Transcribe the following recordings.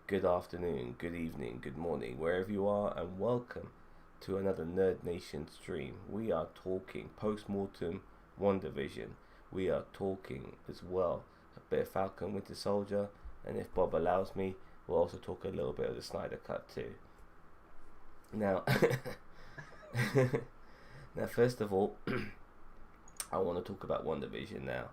Good afternoon, good evening, good morning, wherever you are, and welcome to another Nerd Nation stream. We are talking post-mortem WandaVision. We are talking as well a bit of Falcon Winter Soldier, and if Bob allows me, we'll also talk a little bit of the Snyder Cut too. Now, now first of all, I want to talk about WandaVision now.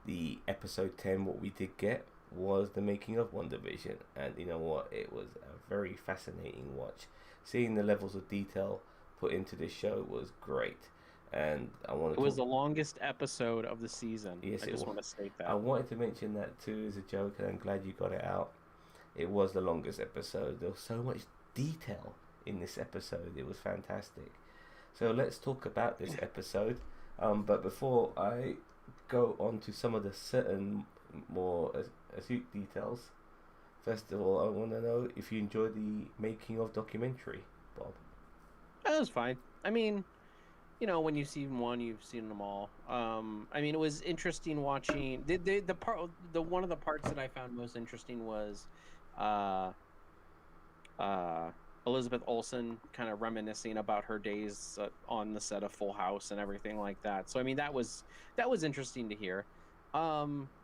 The episode 10, what we did get was the making of WandaVision, and you know what? It was a very fascinating watch. Seeing the levels of detail put into this show was great, and I want to It was talk. the longest episode of the season. Yes, I it just was. want to state I that. wanted to mention that too as a joke, and I'm glad you got it out. It was the longest episode. There was so much detail in this episode. It was fantastic. So let's talk about this episode. But before I go on to some of the certain more astute details, first of all, I want to know if you enjoy the making of documentary, Bob. That was fine. I mean, when you've seen one, you've seen them all. I mean, it was interesting watching the part. The one of the parts that I found most interesting was, uh, uh, Elizabeth Olsen kind of reminiscing about her days on the set of Full House and everything like that. So I mean, that was interesting to hear.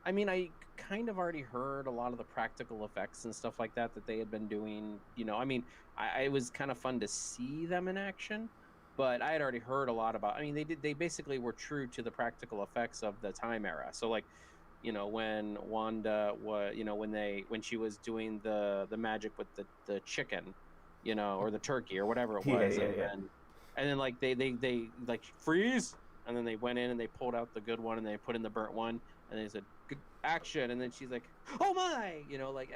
I mean, I kind of already heard a lot of the practical effects and stuff like that they had been doing. I mean, it was kind of fun to see them in action, but I had already heard a lot about. I mean, they basically were true to the practical effects of the time era. So like, when Wanda was, when she was doing the magic with the chicken, or the turkey or whatever it Yeah, was, yeah, yeah. and then like they like freeze, and then they went in and they pulled out the good one and they put in the burnt one, and they said good action, and then she's like, oh my, like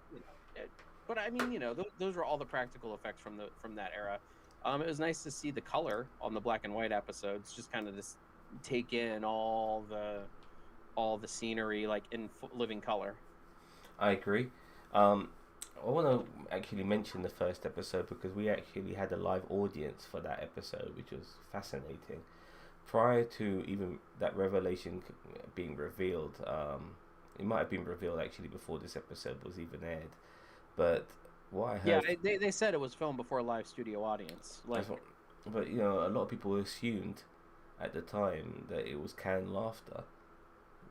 you know, but I mean, those were all the practical effects from that era. It was nice to see the color on the black and white episodes, just kind of just take in all the scenery like in living color. I agree. Um, I want to actually mention the first episode because we actually had a live audience for that episode, which was fascinating. Prior to even that revelation being revealed, it might have been revealed actually before this episode was even aired. But what I Yeah, heard, they said it was filmed before a live studio audience. that's Like, what, but a lot of people assumed at the time that it was canned laughter,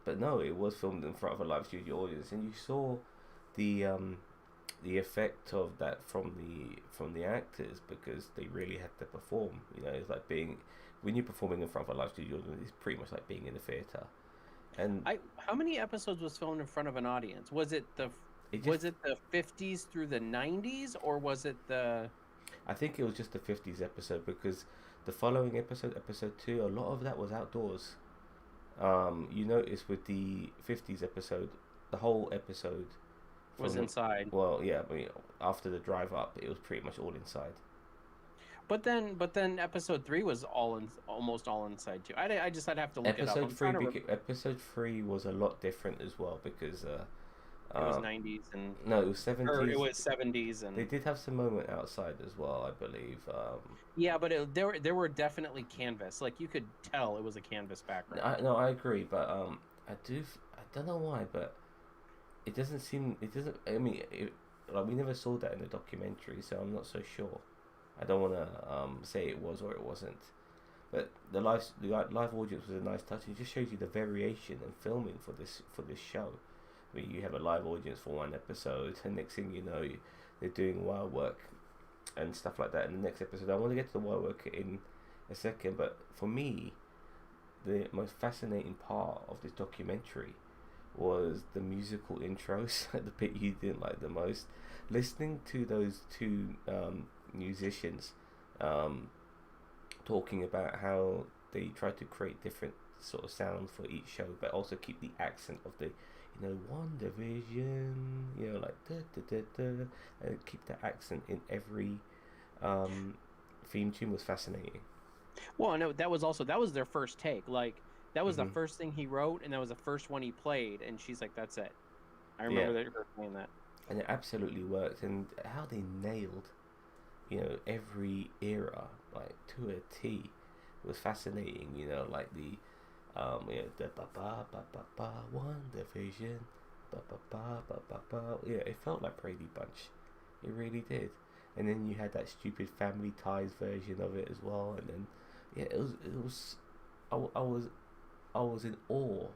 but no, it was filmed in front of a live studio audience, and you saw the the effect of that from the actors because they really had to perform. It's like being when you're performing in front of a live studio audience, it's pretty much like being in a theater, and how many episodes was filmed in front of an audience? it just Was it the 50s through the 90s, or was it the I think it was just the 50s episode because the following episode, episode 2, a lot of that was outdoors. You notice with the 50s episode, the whole episode was from the inside? well, yeah, I mean, after the drive up, it was pretty much all inside. But then episode 3 was almost all inside too. I just I'd have to look it up. I'm trying to. Episode 3 was a lot different as well because It was um, 90s and no, it was or it 70s. was 70s They and did have some moment outside as well, I believe. yeah, but there were definitely canvas. Like you could tell it was a canvas background. No, I agree, but I don't know why, but it doesn't. I mean, like we never saw that in the documentary, so I'm not so sure. I don't want to say it was or it wasn't. But the live audience was a nice touch. It just shows you the variation in filming for this show. I mean, you have a live audience for one episode, and next thing you know, they're doing wild work and stuff like that in the next episode. I want to get to the wild work in a second, but for me, the most fascinating part of this documentary was the musical intros, the bit you didn't like the most. Listening to those two musicians um, talking about how they try to create different sort of sounds for each show, but also keep the accent of the, WandaVision, like da da da da, and keep the accent in every um, theme tune was fascinating. Well, no, that was their first take. Like that was the Hmm. first thing he wrote, and that was the first one he played. And she's like, "That's it." I Yeah, remember that her saying that. and it absolutely worked, and how they nailed, every era like to a T was fascinating. Like the the ba ba ba ba ba one division, Yeah, it felt like Brady Bunch. It really did. And then you had that stupid Family Ties version of it as well. And then, yeah, it was. I was in awe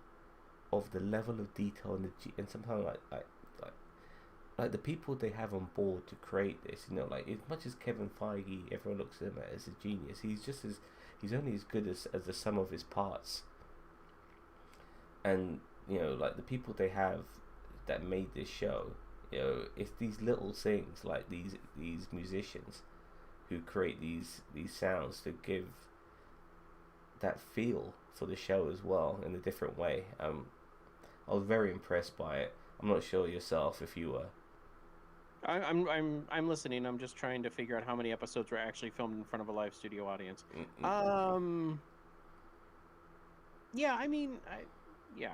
of the level of detail and sometimes like the people they have on board to create this. You know, like as much as Kevin Feige, everyone looks at him as a genius. He's only as good as the sum of his parts. And you know, like the people they have that made this show, you know, it's these little things like these musicians who create these sounds to give that feel for the show as well in a different way. I was very impressed by it. I'm not sure yourself if you were. I'm listening. I'm just trying to figure out how many episodes were actually filmed in front of a live studio audience. Yeah, I mean, yeah.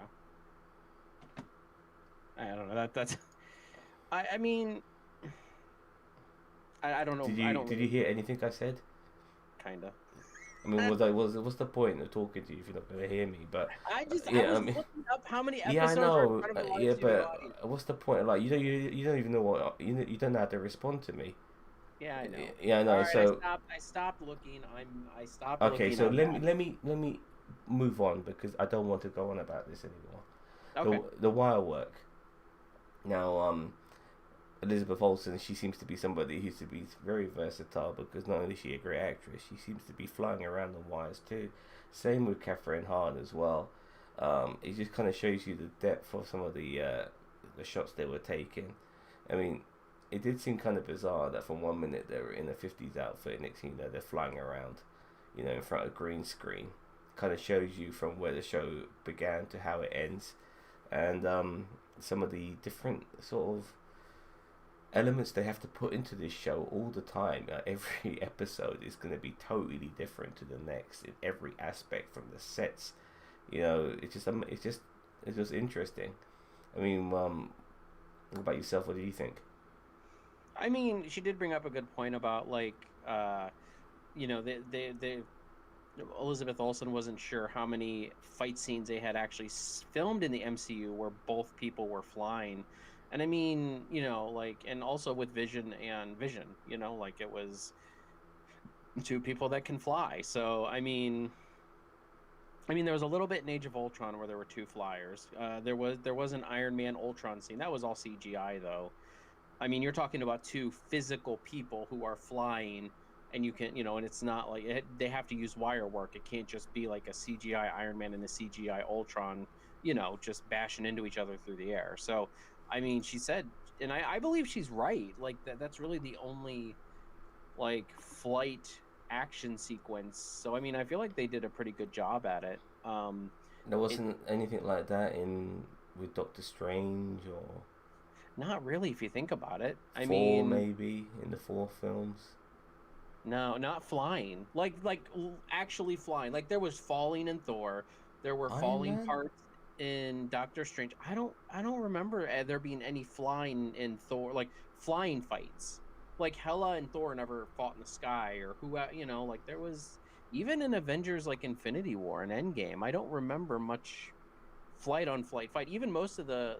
I don't know. That's. I mean, I don't know. Did you hear anything I said? Kinda. I mean, what's the point of talking to you if you're not going to hear me? But I was looking up how many episodes. Yeah, I know. Were in front of a live Yeah, studio but audience. what's the point? Like, you don't even know what you don't know how to respond to me. Yeah, I know. Yeah, I know. Right, so I stopped looking. I stopped. okay, looking so let me move on because I don't want to go on about this anymore. Okay. The wire work. Now, Elizabeth Olsen, she seems to be somebody who's to be very versatile because not only is she a great actress, she seems to be flying around on wires too. Same with Catherine Hahn as well. It just kind of shows you the depth of some of the shots they were taking. I mean, it did seem kind of bizarre that from 1 minute they were in a 50s outfit, next thing you know they're flying around, you know, in front of green screen. Kind of shows you from where the show began to how it ends, and some of the different sort of elements they have to put into this show all the time. Every episode is going to be totally different to the next in every aspect, from the sets. You know, it's just interesting. I mean, what about yourself? What do you think? I mean, she did bring up a good point about like, you know, they Elizabeth Olsen wasn't sure how many fight scenes they had actually filmed in the MCU where both people were flying. And I mean, you know, like, and also with Vision, you know, like it was two people that can fly. So, I mean, there was a little bit in Age of Ultron where there were two flyers. There was an Iron Man Ultron scene. That was all CGI though. I mean, you're talking about two physical people who are flying, and you can, you know, and it's not like they have to use wire work. It can't just be like a CGI Iron Man and a CGI Ultron, you know, just bashing into each other through the air. So, I mean, she said, and I believe she's right. Like that's really the only like flight action sequence. So I mean, I feel like they did a pretty good job at it. There wasn't anything like that with Doctor Strange or. Not really, if you think about it. I Thor, mean, maybe in the 4 films. No, not flying. Like actually flying. Like there was falling in Thor. There were falling parts in Doctor Strange. I don't remember there being any flying in Thor, like flying fights. Like Hela and Thor never fought in the sky, or who, you know, like there was even in Avengers like Infinity War and Endgame. I don't remember much flight on flight fight. Even most of the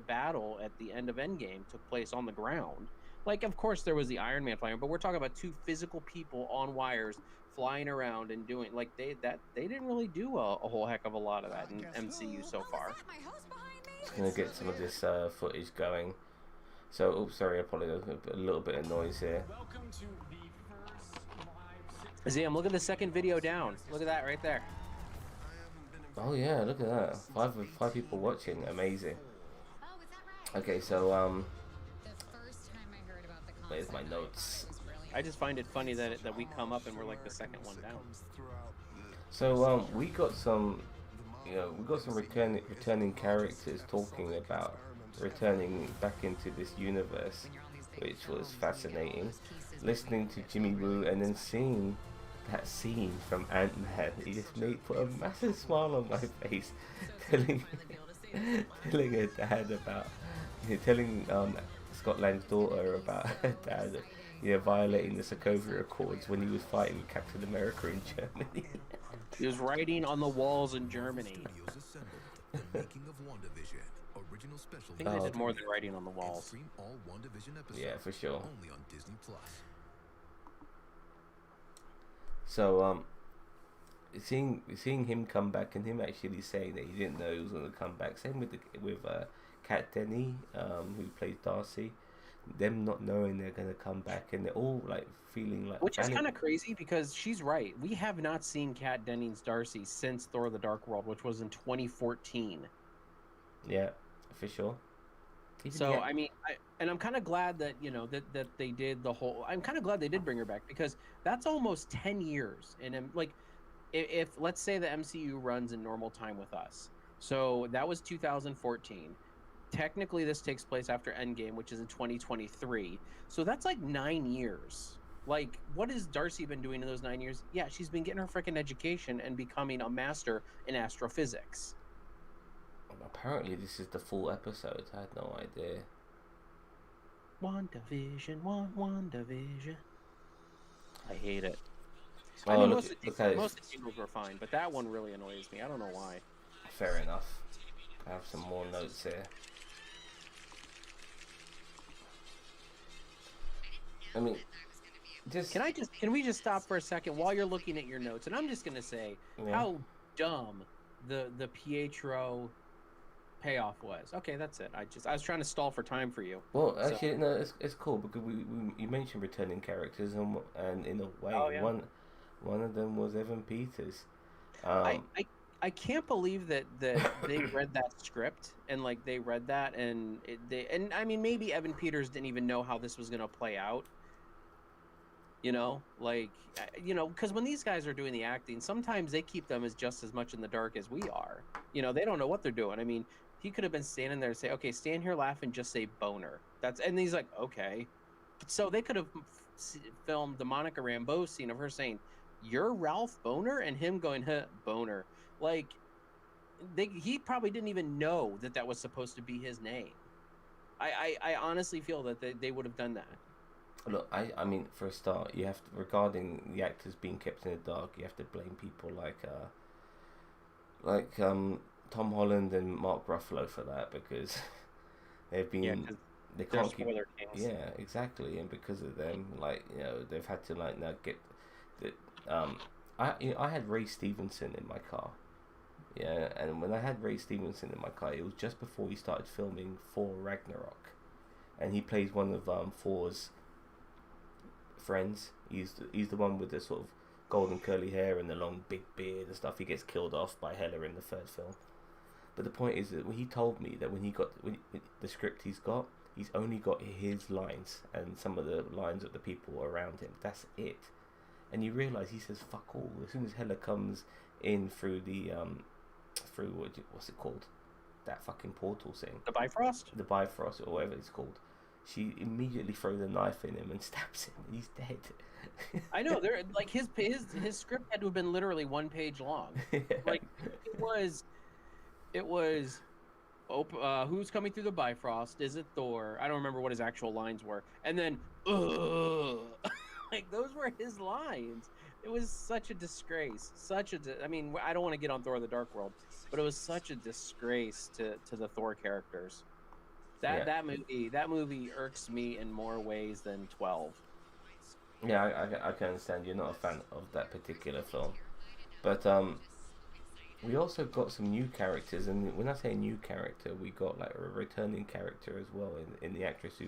battle at the end of Endgame took place on the ground. Like, of course, there was the Iron Man flying, but we're talking about two physical people on wires flying around and doing like they didn't really do a whole heck of a lot of that in MCU so far. Just gonna get some of this footage going. So, oops, sorry, I apologize. A little bit of noise here. Zam, look at the second video down. Look at that right there. Oh yeah, look at that. Five people watching. Amazing. Okay, so there's my notes. I just find it funny that we come up and we're like the second one down. So we got some, you know, returning characters talking about returning back into this universe, which was fascinating. Listening to Jimmy Woo and then seeing that scene from Ant-Man, he just put a massive smile on my face, telling her dad about, telling Scott Lang's daughter about her dad, violating the Sokovia Accords when he was fighting with Captain America in Germany. He was writing on the walls in Germany. Original special. I think they did more than writing on the walls. Stream all WandaVision episodes. Yeah, for sure. Only on Disney Plus. So seeing him come back and him actually saying that he didn't know he was going to come back. Same with Kat Denny, who plays Darcy. Them not knowing they're going to come back, and they're all like feeling like. Which is kind of crazy because she's right. We have not seen Kat Denning's Darcy since Thor: The Dark World, which was in 2014. Yeah, for sure. I mean, I'm kind of glad that that they did the whole. I'm kind of glad they did bring her back because that's almost 10 years, and like, if let's say the MCU runs in normal time with us, so that was 2014. Technically, this takes place after Endgame, which is in 2023. So that's like 9 years. Like, what has Darcy been doing in those 9 years? Yeah, she's been getting her freaking education and becoming a master in astrophysics. Apparently, this is the full episode. I had no idea. WandaVision, WandaVision. I hate it. Oh, I mean, most of the jingles were fine, but that one really annoys me. I don't know why. Fair enough. I have some more notes here. I mean, can we just stop for a second while you're looking at your notes? And I'm just gonna say how dumb the Pietro payoff was. Okay, that's it. I was trying to stall for time for you. Well, actually, no, it's cool because you mentioned returning characters and in a way, one of them was Evan Peters. I can't believe that they read that script and like they read that and I mean maybe Evan Peters didn't even know how this was gonna play out. Because when these guys are doing the acting, sometimes they keep them just as much in the dark as we are. They don't know what they're doing. I mean, he could have been standing there and say, "Okay, stand here, laugh, and just say boner." And he's like, "Okay." So they could have filmed the Monica Rambeau scene of her saying, "You're Ralph Boner," and him going, "Huh, boner." Like, he probably didn't even know that was supposed to be his name. I honestly feel that they would have done that. Look, I mean, for a start, you have to, regarding the actors being kept in the dark, you have to blame people like Tom Holland and Mark Ruffalo for that because they've been they can't keep exactly, and because of them, they've had to now get the I had Ray Stevenson in my car. Yeah, and when I had Ray Stevenson in my car, it was just before he started filming Thor Ragnarok, and he plays one of Thor's friends. He's the one with the sort of golden curly hair and the long big beard and stuff. He gets killed off by Hela in the third film. But the point is that when he told me that when the script he's only got his lines and some of the lines of the people around him. That's it. And you realise he says fuck all as soon as Hela comes in through the what's it called? That fucking portal thing. The Bifrost? The Bifrost or whatever it's called. She immediately throws a knife in him and stabs him, and he's dead. I know. There, like his script had to have been literally 1 page long. Like it was. Who's coming through the Bifrost? Is it Thor? I don't remember what his actual lines were. And then, like those were his lines. It was such a disgrace. I mean, I don't want to get on Thor: The Dark World, but it was such a disgrace to the Thor characters. That movie irks me in more ways than 12. Yeah, I can understand you're not a fan of that particular film, but we also got some new characters, and when I say new character, we got like a returning character as well in the actress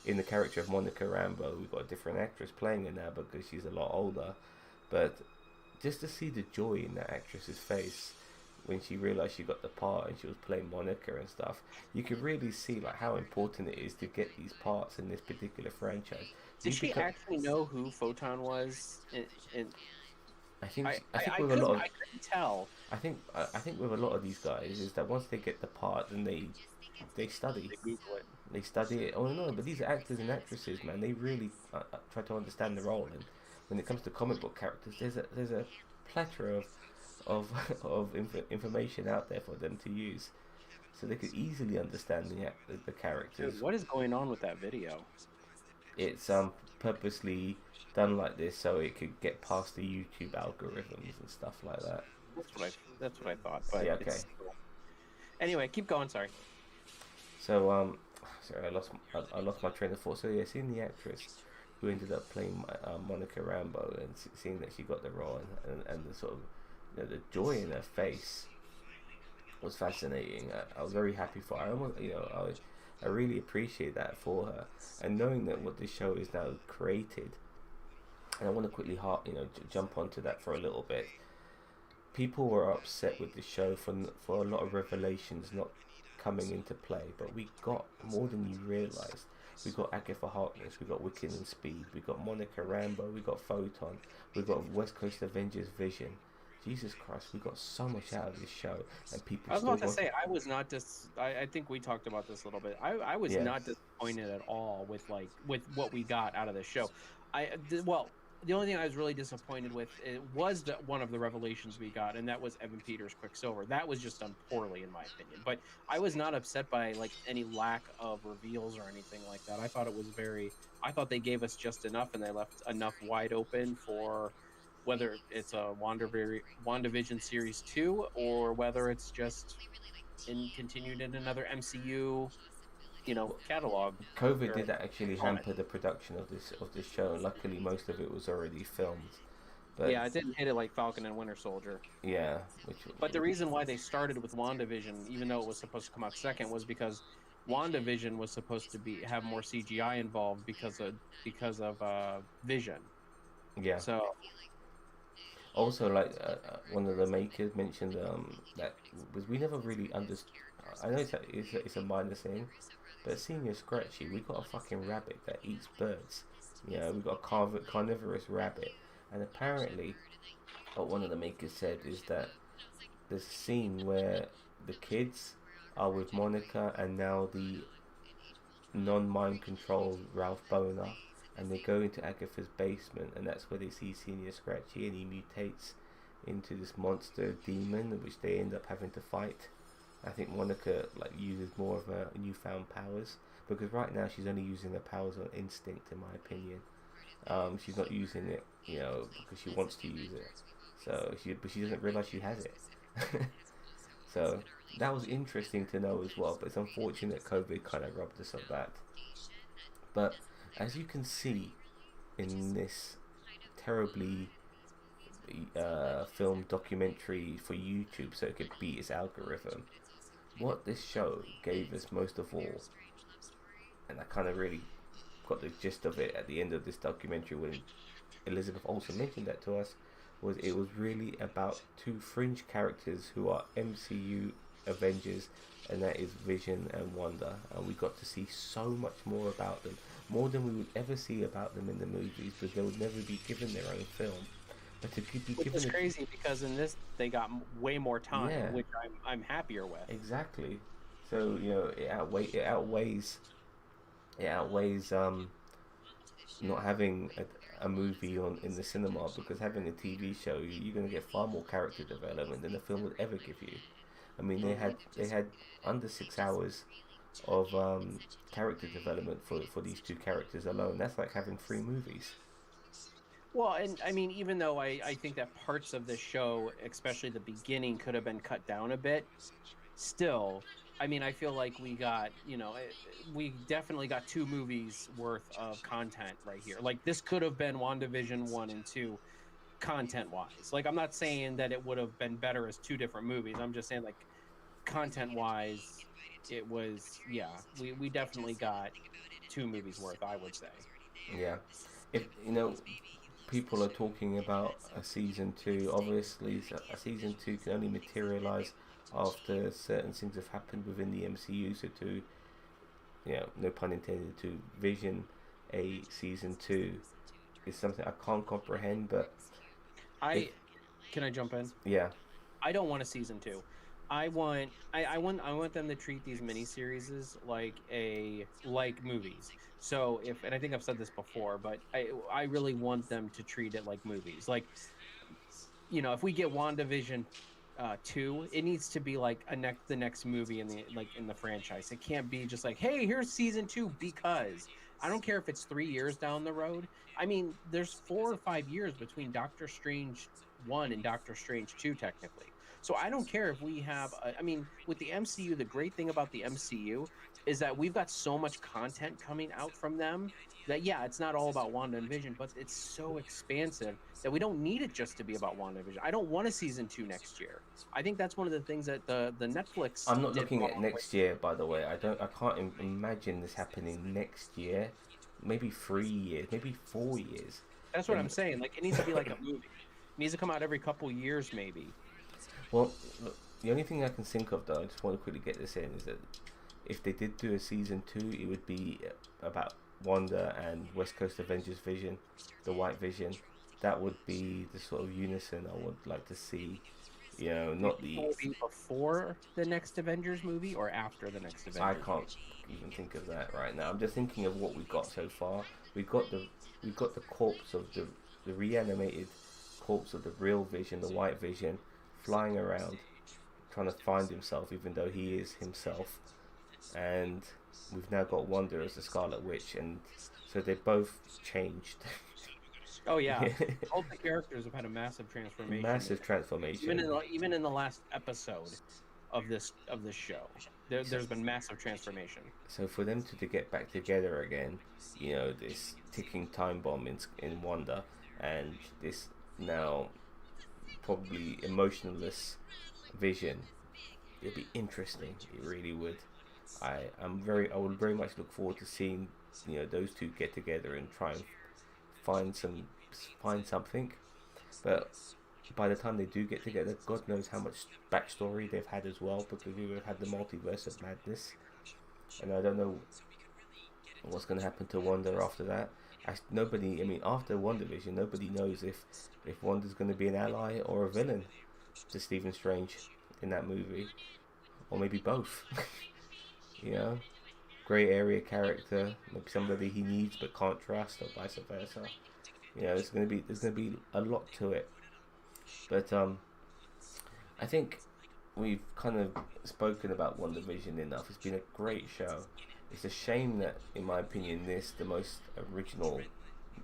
in the character of Monica Rambeau. We got a different actress playing her now because she's a lot older, but just to see the joy in that actress's face when she realized she got the part and she was playing Monica and stuff, you could really see like how important it is to get these parts in this particular franchise. Did she actually know who Photon was? I think I with a lot of, I couldn't tell. I think with a lot of these guys is that once they get the part, then they study. They study it. Oh no, but these are actors and actresses, man. They really try to understand the role. And when it comes to comic book characters, there's a plethora of information out there for them to use, so they could easily understand the characters. Dude, what is going on with that video? It's purposely done like this so it could get past the YouTube algorithms and stuff like that. That's what I thought. But yeah, okay. Anyway, keep going. Sorry. So sorry, I lost my train of thought. So yeah, seeing the actress who ended up playing Monica Rambo and seeing that she got the role and the sort of the joy in her face was fascinating. I was very happy for her. I almost, I really appreciate that for her, and knowing that what this show is now created. And I want to quickly jump onto that for a little bit. People were upset with the show for a lot of revelations not coming into play, but we got more than you realised. We got Agatha Harkness, we got Wicked and Speed, we got Monica Rambo, we got Photon, we got West Coast Avengers Vision. Jesus Christ, we got so much out of this show, and people. I was about to say, I was not I think we talked about this a little bit. I was not disappointed at all with what we got out of the show. The only thing I was really disappointed with was one of the revelations we got, and that was Evan Peters' Quicksilver. That was just done poorly, in my opinion. But I was not upset by any lack of reveals or anything like that. I thought it was I thought they gave us just enough, and they left enough wide open for whether it's a WandaVision Series 2 or whether it's just continued in another MCU catalog. COVID did actually hamper the production of this show, and luckily most of it was already filmed. But yeah, it didn't hit it like Falcon and Winter Soldier. Yeah. But the reason why they started with WandaVision, even though it was supposed to come out second, was because WandaVision was supposed to have more CGI involved because of Vision. Yeah. So. Also, one of the makers mentioned that we never really understood. I know it's a minor thing, but Senior Scratchy, we got a fucking rabbit that eats birds. We got a carnivorous rabbit, and apparently, what one of the makers said is that the scene where the kids are with Monica and now the non-mind controlled Ralph Boner, and they go into Agatha's basement, and that's where they see Senior Scratchy, and he mutates into this monster demon, which they end up having to fight. I think Monica uses more of her newfound powers, because right now she's only using her powers on instinct, in my opinion. She's not using it, because she wants to use it. But she doesn't realize she has it. So that was interesting to know as well. But it's unfortunate COVID kind of robbed us of that. But as you can see in this terribly filmed documentary for YouTube, so it could beat its algorithm, what this show gave us most of all, and I kind of really got the gist of it at the end of this documentary when Elizabeth Olsen mentioned that to us, was it was really about two fringe characters who are MCU Avengers, and that is Vision and Wanda, and we got to see so much more about them, more than we would ever see about them in the movies, because they would never be given their own film. But to be which is crazy, because in this they got way more time, which I'm happier with. Exactly. So it outweighs not having a movie in the cinema, because having a TV show, you're going to get far more character development than a film would ever give you. I mean, they had under 6 hours of character development for these two characters alone. That's like having 3 movies. Well, and I mean, even though I think that parts of this show, especially the beginning, could have been cut down a bit, still, I mean, I feel like we got, we definitely got 2 movies worth of content right here. Like, this could have been WandaVision 1 and 2 content-wise. Like, I'm not saying that it would have been better as 2 different movies. I'm just saying, like, content-wise, it was, we definitely got 2 movies worth, I would say. Yeah. If, people are talking about a season 2. Obviously, a season 2 can only materialize after certain things have happened within the MCU. So to, no pun intended, to vision a season 2 is something I can't comprehend. But can I jump in? Yeah. I don't want a season 2. I want them to treat these miniseries like movies. So and I think I've said this before, but I really want them to treat it like movies. Like, if we get WandaVision 2, it needs to be like the next movie in the franchise. It can't be just like, hey, here's season 2, because I don't care if it's 3 years down the road. I mean, there's 4 or 5 years between Doctor Strange 1 and Doctor Strange 2 technically. So I don't care if we have, with the MCU, the great thing about the MCU is that we've got so much content coming out from them that, yeah, it's not all about Wanda and Vision, but it's so expansive that we don't need it just to be about WandaVision. I don't want a season 2 next year. I think that's one of the things that the Netflix. I'm not did looking wrong at next year, by the way. I can't imagine this happening next year. Maybe 3 years, maybe 4 years. That's what I'm saying. Like, it needs to be like a movie. It needs to come out every couple years, maybe. Well, look, the only thing I can think of, though, I just want to quickly get this in, is that if they did do a season 2, it would be about Wanda and West Coast Avengers Vision, the White Vision. That would be the sort of unison I would like to see. You know, not the. Will it be before the next Avengers movie or after the next Avengers? I can't even think of that right now. I'm just thinking of what we got so far. We got the corpse of the reanimated corpse of the real Vision, the White Vision, flying around, trying to find himself, even though he is himself. And we've now got Wanda as the Scarlet Witch, and so they both changed. Oh yeah, all the characters have had a massive transformation. Massive transformation. Even in the last episode of this show, there's been massive transformation. So for them to get back together again, you know, this ticking time bomb in Wanda, and this now probably emotionless Vision, it'd be interesting. It really would. I would very much look forward to seeing, you know, those two get together and try and find something. But by the time they do get together, God knows how much backstory they've had as well, because we would have had the multiverse of madness, and I don't know what's going to happen to Wanda after that. After WandaVision, nobody knows if Wanda's going to be an ally or a villain to Stephen Strange in that movie, or maybe both. You know, grey area character, maybe somebody he needs but can't trust, or vice versa. You know, there's gonna be a lot to it. But I think we've kind of spoken about WandaVision enough. It's been a great show. It's a shame that, in my opinion, the most original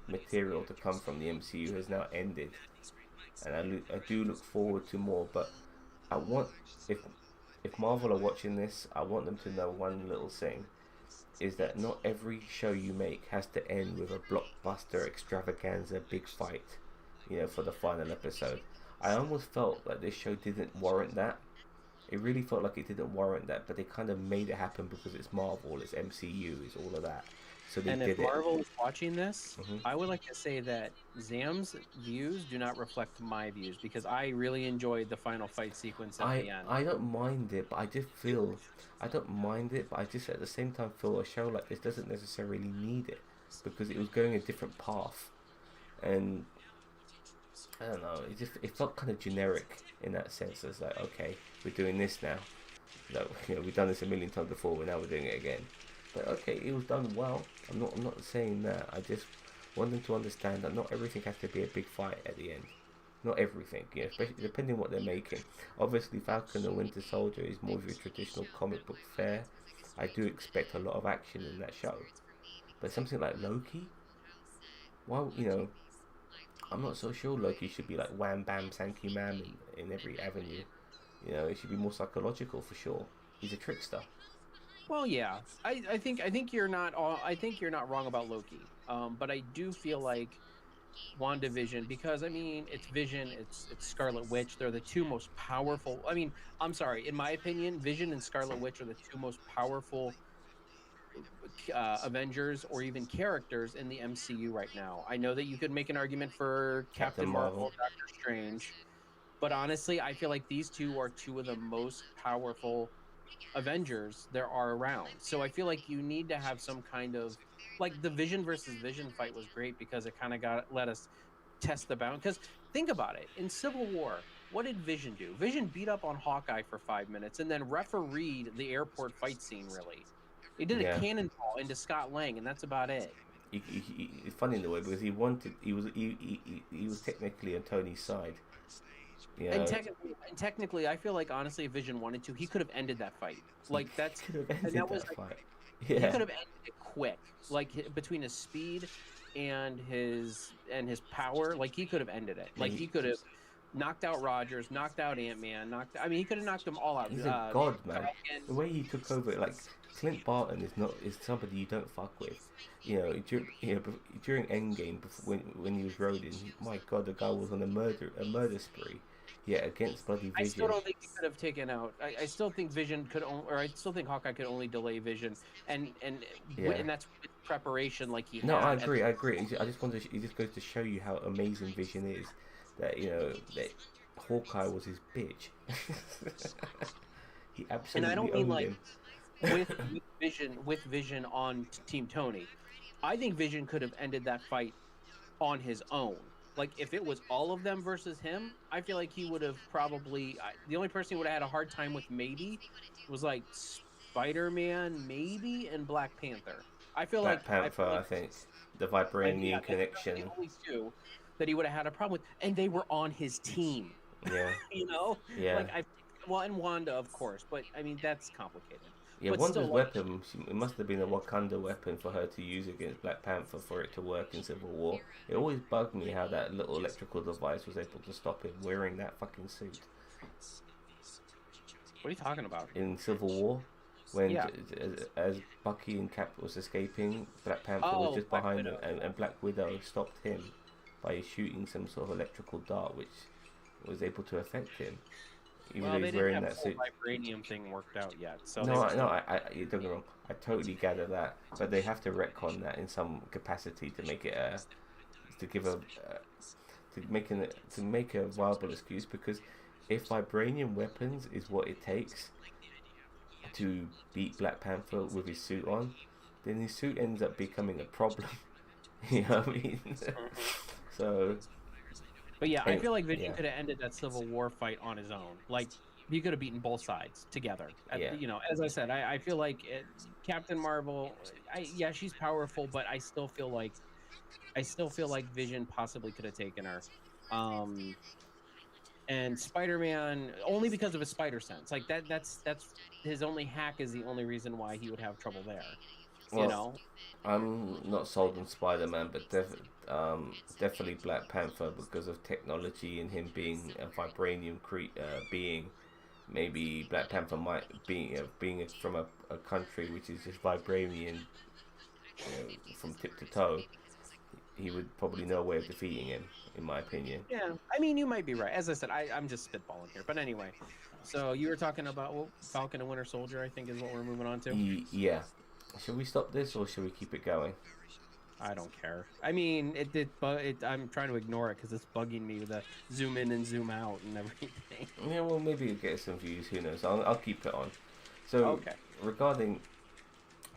material to come from the MCU has now ended, and I do look forward to more. But I want, if Marvel are watching this, I want them to know one little thing, is that not every show you make has to end with a blockbuster extravaganza big fight, you know, for the final episode. I almost felt like this show didn't warrant that. It really felt like it didn't warrant that, but they kind of made it happen because it's Marvel, it's MCU, it's all of that. So they did it. And if Marvel is watching this, I would like to say that Zam's views do not reflect my views, because I really enjoyed the final fight sequence at the end. I don't mind it, but I just feel... I don't mind it, but I just at the same time feel a show like this doesn't necessarily need it, because it was going a different path. And I don't know, it felt kind of generic in that sense. It's like, okay, we're doing this now. Like, you know, we've done this a million times before, but now we're doing it again. But okay, it was done well. I'm not saying that. I just want them to understand that not everything has to be a big fight at the end. Not everything, yeah, especially depending on what they're making. Obviously, Falcon and Winter Soldier is more of your traditional comic book fare. I do expect a lot of action in that show. But something like Loki, well, you know, I'm not so sure Loki should be like wham bam thank you ma'am in every avenue. You know, it should be more psychological for sure. He's a trickster. Well, yeah, I think you're not wrong about Loki, but I do feel like WandaVision, because I mean, it's Vision, it's Scarlet Witch. They're the two most powerful. I mean, I'm sorry, in my opinion, Vision and Scarlet Witch are the two most powerful Avengers or even characters in the MCU right now. I know that you could make an argument for Captain Marvel, Doctor Strange, but honestly, I feel like these two are two of the most powerful Avengers there are around. So I feel like you need to have some kind of, like, the Vision versus Vision fight was great because it kind of let us test the bound. Because think about it, in Civil War, what did Vision do? Vision beat up on Hawkeye for 5 minutes and then refereed the airport fight scene. Really, he did a cannonball into Scott Lang, and that's about it. It's funny in the way, because he was technically on Tony's side. You know? And technically, I feel like, honestly, if Vision wanted to, he could have ended that fight. Like, that's could have ended that fight. He could have ended it quick, like between his speed and his power. Like, he could have ended it. Like, he could have knocked out Rogers, knocked out Ant-Man, I mean, he could have knocked them all out. He's a god, man. Falcon. The way he took over, like Clint Barton is somebody you don't fuck with. During Endgame, when he was Rodin, my god, the guy was on a murder spree. Yeah, against bloody Vision. I still don't think he could have taken out. I still think Vision could, I still think Hawkeye could only delay Vision, and that's with preparation like he. No, had. I agree. I just wanted. It just goes to show you how amazing Vision is. That that Hawkeye was his bitch. He absolutely and I don't mean like him. with Vision on Team Tony. I think Vision could have ended that fight on his own. Like, if it was all of them versus him, I feel like he would have probably... the only person he would have had a hard time with maybe was, like, Spider-Man, maybe, and Black Panther. I feel Black like... Panther, I think. The Vibranium connection. The only two that he would have had a problem with. And they were on his team. Yeah. Yeah. Like, and Wanda, of course. But, I mean, that's complicated. Yeah, but Wanda's still, weapon, it must have been a Wakanda weapon for her to use against Black Panther for it to work in Civil War. It always bugged me how that little electrical device was able to stop him wearing that fucking suit. What are you talking about? In Civil War, when as Bucky and Cap was escaping, Black Panther was just behind him, and Black Widow stopped him by shooting some sort of electrical dart, which was able to affect him. Even though he's wearing that suit. The vibranium thing worked out yet. So I don't get me wrong. I totally gather that, but they have to retcon that in some capacity to make it to make a viable excuse. Because if vibranium weapons is what it takes to beat Black Panther with his suit on, then his suit ends up becoming a problem. You know what I mean? So. But yeah, I feel like Vision could have ended that Civil War fight on his own. Like, he could have beaten both sides together. As I said, I feel like Captain Marvel. She's powerful, but I still feel like Vision possibly could have taken her. And Spider-Man only because of his spider sense. Like that's his only hack is the only reason why he would have trouble there. Well, I'm not sold on Spider-Man, but definitely Black Panther because of technology and him being a vibranium being. Maybe Black Panther might being from a country which is just vibranium from tip to toe. He would probably know a way of defeating him, in my opinion. Yeah, I mean, you might be right. As I said, I'm just spitballing here. But anyway, so you were talking about Falcon and Winter Soldier, I think is what we're moving on to. Yeah. Should we stop this or should we keep it going? I don't care. I mean, I'm trying to ignore it because it's bugging me with the zoom in and zoom out and everything. Yeah, well, maybe you'll get some views. Who knows? I'll keep it on. So, regarding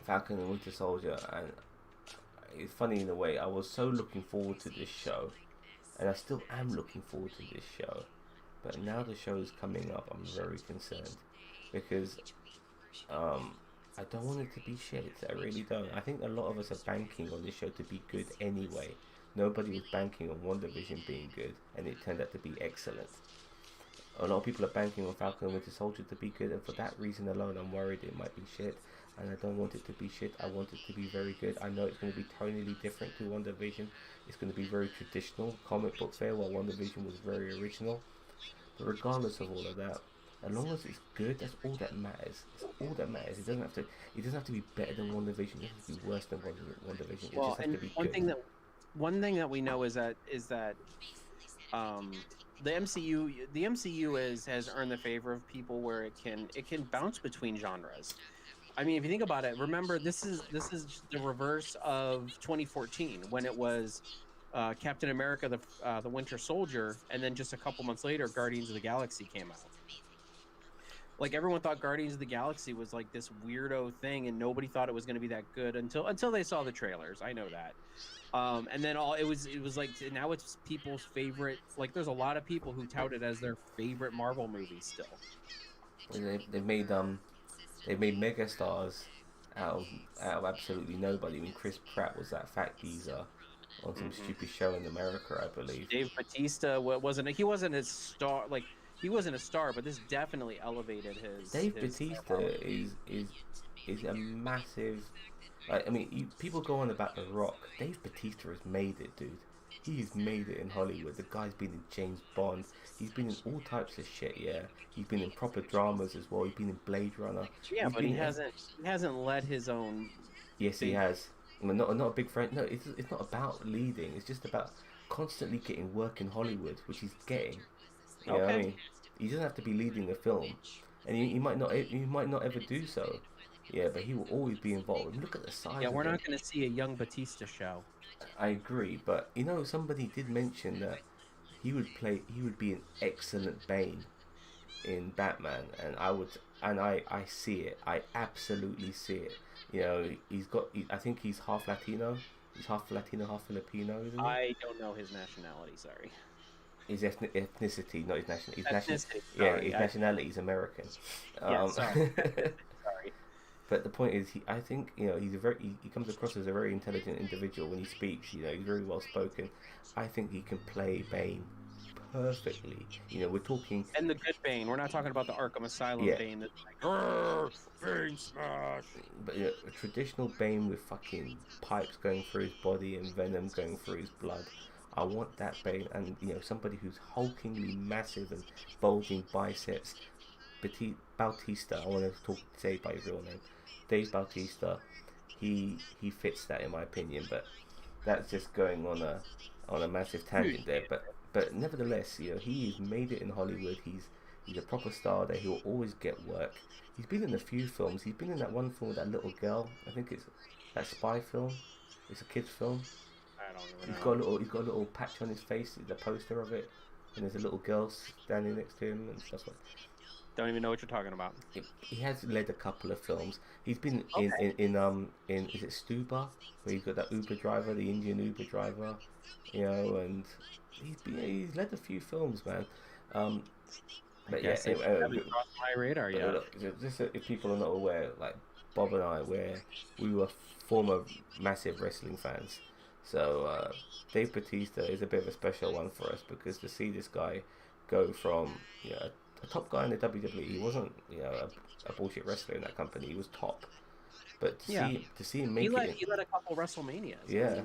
Falcon and Winter Soldier, and it's funny in a way, I was so looking forward to this show, and I still am looking forward to this show. But now the show is coming up, I'm very concerned because I don't want it to be shit. I really don't. I think a lot of us are banking on this show to be good anyway. Nobody was banking on WandaVision being good, and it turned out to be excellent. A lot of people are banking on Falcon and Winter Soldier to be good, and for that reason alone, I'm worried it might be shit. And I don't want it to be shit. I want it to be very good. I know it's going to be tonally different to WandaVision. It's going to be very traditional comic book fare, while WandaVision was very original. But regardless of all of that, as long as it's good, that's all that matters. It's all that matters. It doesn't have to be better than WandaVision. It doesn't have to be worse than WandaVision. It just has to be good. One thing that we know is that the MCU has earned the favor of people where it can bounce between genres. I mean, if you think about it, remember this is the reverse of 2014 when it was Captain America, the Winter Soldier, and then just a couple months later, Guardians of the Galaxy came out. Like, everyone thought Guardians of the Galaxy was like this weirdo thing, and nobody thought it was going to be that good until they saw the trailers. I know that. And then it was like, now it's people's favorite. Like, there's a lot of people who tout it as their favorite Marvel movie still. They've made megastars out of absolutely nobody. I mean, Chris Pratt was that fat geezer on some stupid show in America, I believe. Dave Batista wasn't a star. Like, he wasn't a star, but this definitely elevated his. Dave Batista is a massive. Like, I mean, people go on about The Rock. Dave Batista has made it, dude. He's made it in Hollywood. The guy's been in James Bond. He's been in all types of shit. Yeah, he's been in proper dramas as well. He's been in Blade Runner. Yeah, He's but been he hasn't led his own. Yes, he big- has. Well, not a big friend. No, it's not about leading. It's just about constantly getting work in Hollywood, which he's getting. You know what I Okay. mean? He doesn't have to be leading a film, and he might not ever do so. Yeah, but he will always be involved. Look at the size. Yeah, of we're him. not going to see a young Batista show. I agree, but somebody did mention that he would be an excellent Bane in Batman, and I see it. I absolutely see it. I think he's half Latino. He's half Latino, half Filipino, isn't he? I don't know his nationality. Sorry. His ethnicity, not his nationality. Ethnicity, Yeah, sorry, his nationality is American. Yeah, sorry. Sorry. But the point is, I think he comes across as a very intelligent individual when he speaks. He's very well spoken. I think he can play Bane perfectly. We're talking. And the good Bane. We're not talking about the Arkham Asylum Yeah. Bane that's like, "Grrr, Bane smash." But a traditional Bane with fucking pipes going through his body and venom going through his blood. I want that Bane, and somebody who's hulkingly massive and bulging biceps. Bautista, I want to say by his real name, Dave Bautista. He fits that in my opinion, but that's just going on a massive tangent there. But nevertheless, he's made it in Hollywood. He's a proper star there. He'll always get work. He's been in a few films. He's been in that one film with that little girl. I think it's that spy film. It's a kid's film. I don't even know. He's got a little patch on his face. The poster of it, and there's a little girl standing next to him and stuff like. Don't even know what you're talking about. He has led a couple of films. He's been in is it Stuba, where he's got that Uber driver, the Indian Uber driver, and he's led a few films, man. But yeah, Guess it haven't crossed my radar yet. look, just if people are not aware, like Bob and I, we were former massive wrestling fans. So Dave Batista is a bit of a special one for us, because to see this guy go from a top guy in the WWE, he wasn't a bullshit wrestler in that company. He was top, but to see him make it, he led a couple WrestleManias. yeah,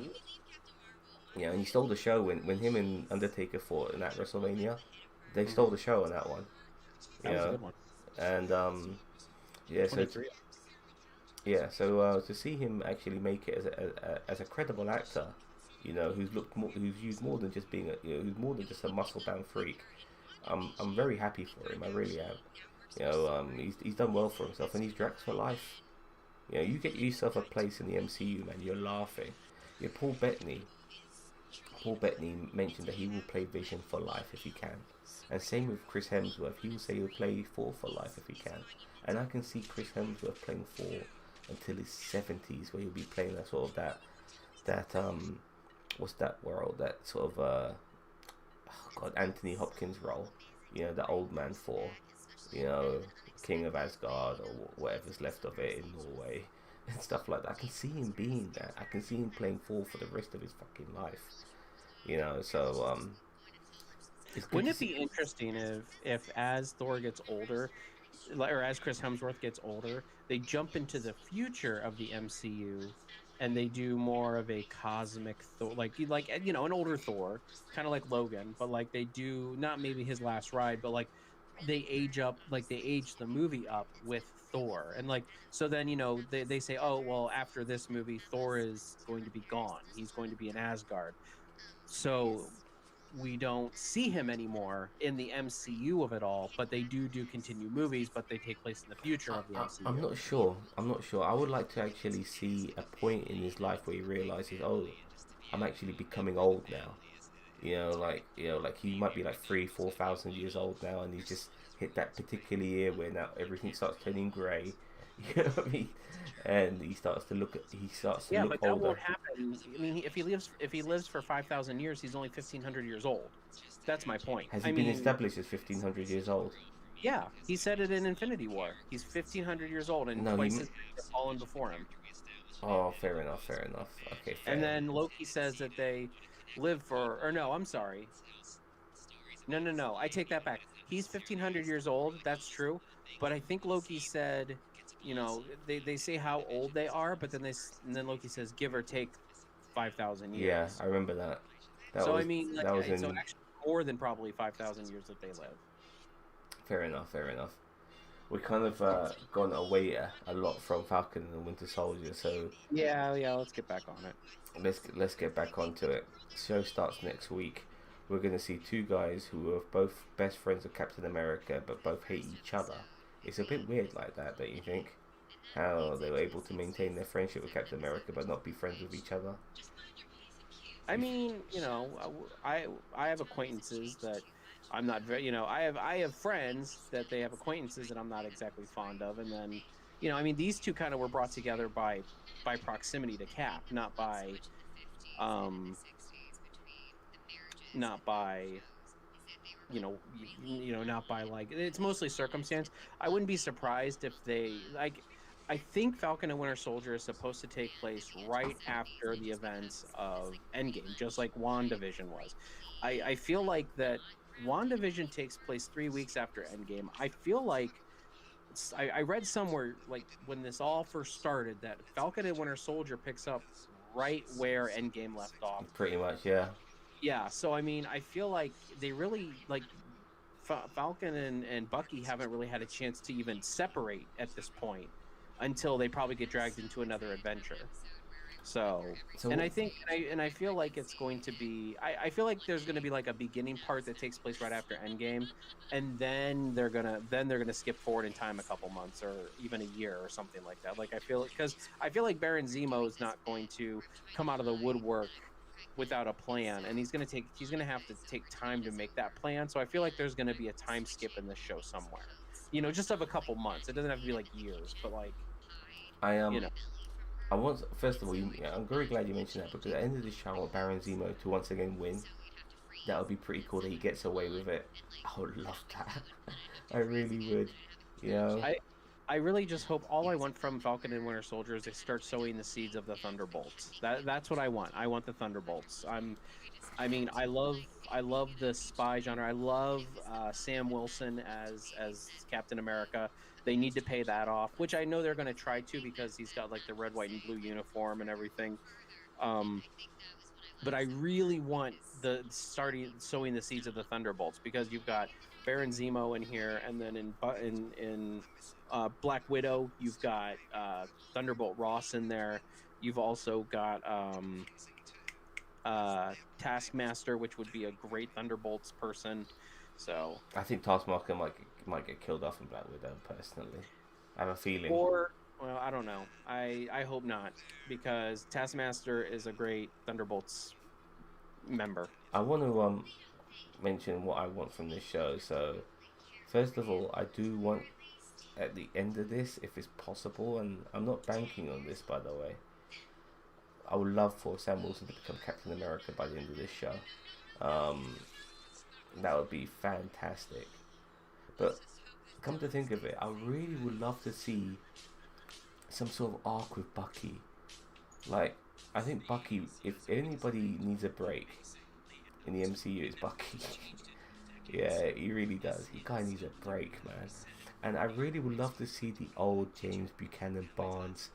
and he stole the show when him and Undertaker fought in that WrestleMania. They stole the show on that one. That was a good one. And so to see him actually make it as a credible actor, who's used more than just being who's more than just a muscle bound freak. I'm very happy for him. I really am. He's done well for himself, and he's Drax for life. You get yourself a place in the MCU, man. You're laughing. Paul Bettany mentioned that he will play Vision for life if he can, and same with Chris Hemsworth. He will say he'll play Thor for life if he can, and I can see Chris Hemsworth playing Thor until his 70s, where he'll be playing that sort of that what's that world, that sort of Anthony Hopkins role, the old man Thor, King of Asgard or whatever's left of it in Norway and stuff like that. I can see him being that. I can see him playing Thor for the rest of his fucking life. So Wouldn't it be interesting if as Thor gets older, or as Chris Hemsworth gets older, they jump into the future of the MCU and they do more of a cosmic Thor, like an older Thor, kind of like Logan, but like they do not maybe his last ride, but like they age the movie up with Thor, and like so then they say, oh well, after this movie Thor is going to be gone, he's going to be in Asgard, so we don't see him anymore in the MCU of it all, but they do continue movies, but they take place in the future of the MCU. I'm not sure. I would like to actually see a point in his life where he realizes, oh, I'm actually becoming old now. Like he might be like 3,000-4,000 years old now, and he's just hit that particular year where now everything starts turning grey. You know what I mean? And he starts to look Yeah, look but that older. won't happen. I mean, if he lives for 5,000 years, he's only 1,500 years old. That's my point. Has he been established as 1,500 years old? Yeah, he said it in Infinity War. He's 1,500 years old, and twice his have fallen before him. Oh, fair enough. Okay, fair. And then Loki says that they live for, or no, I'm sorry. No, I take that back. He's 1,500 years old, that's true. But I think Loki said, they say how old they are, but then then Loki says give or take 5,000 years. Yeah, I remember that. That So was I mean, like, that was so in. actually more than probably 5,000 years that they live. Fair enough. Fair enough. We kind of gone away a lot from Falcon and the Winter Soldier, so Yeah, yeah. Let's get back on it. let's get back onto it. Show starts next week. We're gonna see two guys who are both best friends of Captain America, but both hate each other. It's a bit weird like that, don't you think? How they were able to maintain their friendship with Captain America, but not be friends with each other. I mean, you know, I have acquaintances that I'm not very, you know, I have friends that they have acquaintances that I'm not exactly fond of, and then, you know, I mean, these two kind of were brought together by proximity to Cap, um, not by not by like it's mostly circumstance. I wouldn't be surprised if they like. I think Falcon and Winter Soldier is supposed to take place right after the events of Endgame, just like WandaVision was. I feel like that WandaVision takes place 3 weeks after Endgame. I feel like I read somewhere like when this all first started that Falcon and Winter Soldier picks up right where Endgame left off. Pretty much, yeah. Yeah, so I mean, I feel like they really like Falcon and Bucky haven't really had a chance to even separate at this point until they probably get dragged into another adventure. So, So and I think, and I feel like it's going to be, I feel like there's going to be like a beginning part that takes place right after Endgame, and then they're gonna skip forward in time a couple months or even a year or something like that. Like I feel like Baron Zemo is not going to come out of the woodwork without a plan, and he's gonna have to take time to make that plan. So I feel like there's gonna be a time skip in this show somewhere, just of a couple months. It doesn't have to be like years, but like I you know. I want first of all, I'm very glad you mentioned that because at the end of the show, I want Baron Zemo to once again win. That would be pretty cool that he gets away with it. I would love that. I really would. You know. I really just hope all I want from Falcon and Winter Soldier is they start sowing the seeds of the Thunderbolts. That's what I want. I want the Thunderbolts. I mean, I love the spy genre. I love Sam Wilson as Captain America. They need to pay that off, which I know they're going to try to because he's got like the red, white, and blue uniform and everything. Um, but I really want the starting sowing the seeds of the Thunderbolts because you've got Baron Zemo in here, and then in Black Widow you've got Thunderbolt Ross in there. You've also got Taskmaster, which would be a great Thunderbolts person. So I think Taskmaster might get killed off in Black Widow. Personally, I have a feeling. or well, I don't know. I hope not because Taskmaster is a great Thunderbolts member. I want to mention what I want from this show. So, first of all, I do want at the end of this, if it's possible, and I'm not banking on this, by the way. I would love for Sam Wilson to become Captain America by the end of this show. That would be fantastic. But come to think of it, I really would love to see some sort of arc with Bucky. Like, I think Bucky, if anybody needs a break in the MCU, it's Bucky. Yeah, he really does. He kind of needs a break, man. And I really would love to see the old James Buchanan Barnes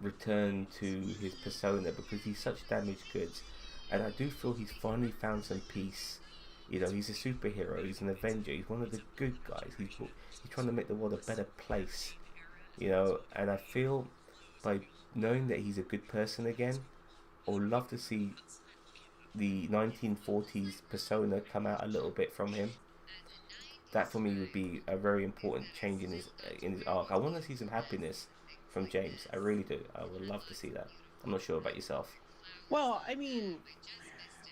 return to his persona because he's such damaged goods. And I do feel he's finally found some peace. He's a superhero, he's an Avenger, he's one of the good guys. He's trying to make the world a better place. And I feel by knowing that he's a good person again, I would love to see the 1940s persona come out a little bit from him. That for me would be a very important change in his arc. I want to see some happiness from James. I really do. I would love to see that. I'm not sure about yourself. Well, I mean,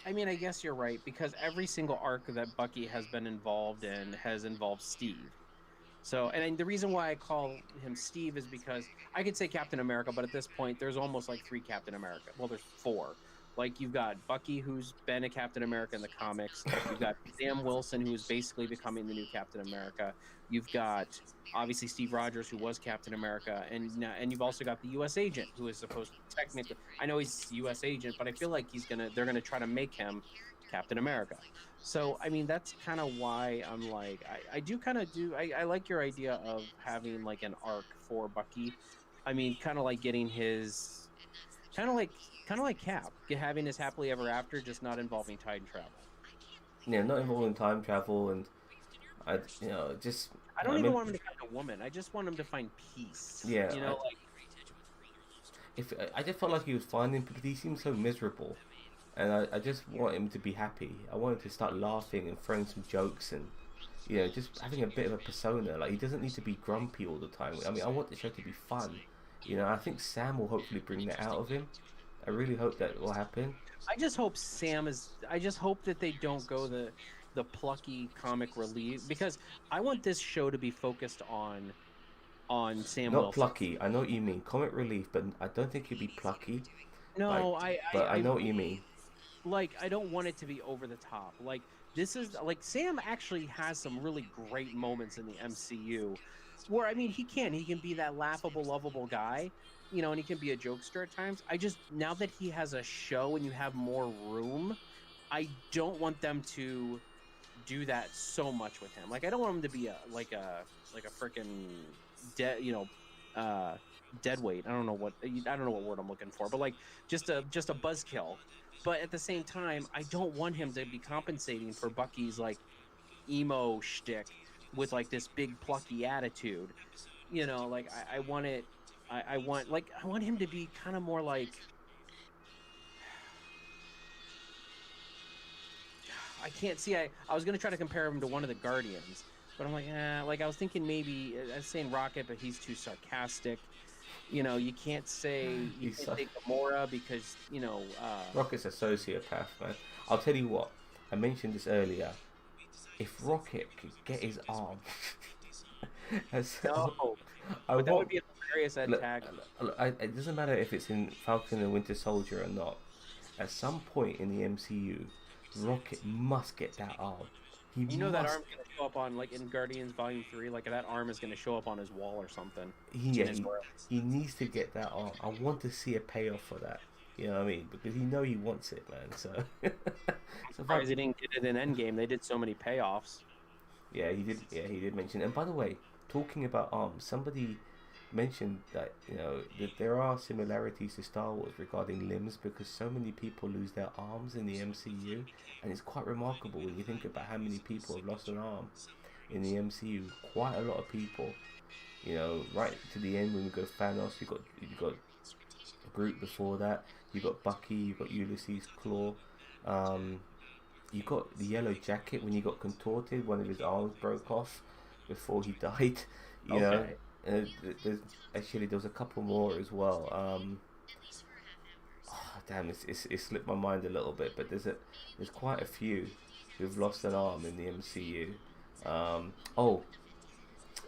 I guess you're right because every single arc that Bucky has been involved in has involved Steve. So, and the reason why I call him Steve is because I could say Captain America, but at this point, there's almost like 3 Captain America. Well, there's 4. Like, you've got Bucky, who's been a Captain America in the comics. You've got Sam Wilson, who's basically becoming the new Captain America. You've got, obviously, Steve Rogers, who was Captain America. And you've also got the U.S. agent, who is supposed to technically... I know he's U.S. agent, but I feel like they're going to try to make him Captain America. So, I mean, that's kind of why I'm like... I like your idea of having, like, an arc for Bucky. I mean, kind of like getting his... kind of like Cap having his happily ever after, just not involving time travel. Yeah, not involving time travel, and just I don't even want him to find a woman. I just want him to find peace. Yeah, You know, if I just felt like he was finding, because he seemed so miserable, and I just want him to be happy. I want him to start laughing and throwing some jokes, and just having a bit of a persona. Like, he doesn't need to be grumpy all the time. I mean, I want the show to be fun. I think Sam will hopefully bring that out of him. I really hope that will happen. I just hope I just hope that they don't go the plucky comic relief, because I want this show to be focused on Sam Not Wilson. plucky. I know what you mean. Comic relief, but I don't think he'd be plucky. No, but I know what you mean. Like, I don't want it to be over the top. Like, this is like, Sam actually has some really great moments in the MCU where, I mean, he can be that laughable, lovable guy, and he can be a jokester at times. I just, now that he has a show and you have more room, I don't want them to do that so much with him. Like, I don't want him to be a freaking dead weight. I don't know what word I'm looking for, but like just a buzzkill. But at the same time, I don't want him to be compensating for Bucky's like emo shtick with like this big plucky attitude. Like I want him to be kind of more like, I can't see. I was gonna try to compare him to one of the Guardians, but I'm like, like I was thinking maybe I was saying Rocket, but he's too sarcastic. You can't say Gamora because Rocket's a sociopath, man. I'll tell you what. I mentioned this earlier. If Rocket could get his arm, that would be a hilarious attack. It doesn't matter if it's in Falcon and Winter Soldier or not. At some point in the MCU, Rocket must get that arm. That arm's gonna show up on, like, in Guardians Volume 3, like that arm is gonna show up on his wall or something. He needs to get that arm. I want to see a payoff for that. You know what I mean? Because he wants it, man. So surprised he didn't get it in Endgame. They did so many payoffs. Yeah, he did. Yeah, he did mention. And by the way, talking about arms, somebody mentioned that that there are similarities to Star Wars regarding limbs, because so many people lose their arms in the MCU, and it's quite remarkable when you think about how many people have lost an arm in the MCU. Quite a lot of people. Right to the end when we go Thanos, you got Groot before that. You got Bucky. You got Ulysses Claw. You got the Yellow Jacket when he got contorted. One of his arms broke off before he died. You know. There was a couple more as well. It slipped my mind a little bit, but there's quite a few who've lost an arm in the MCU.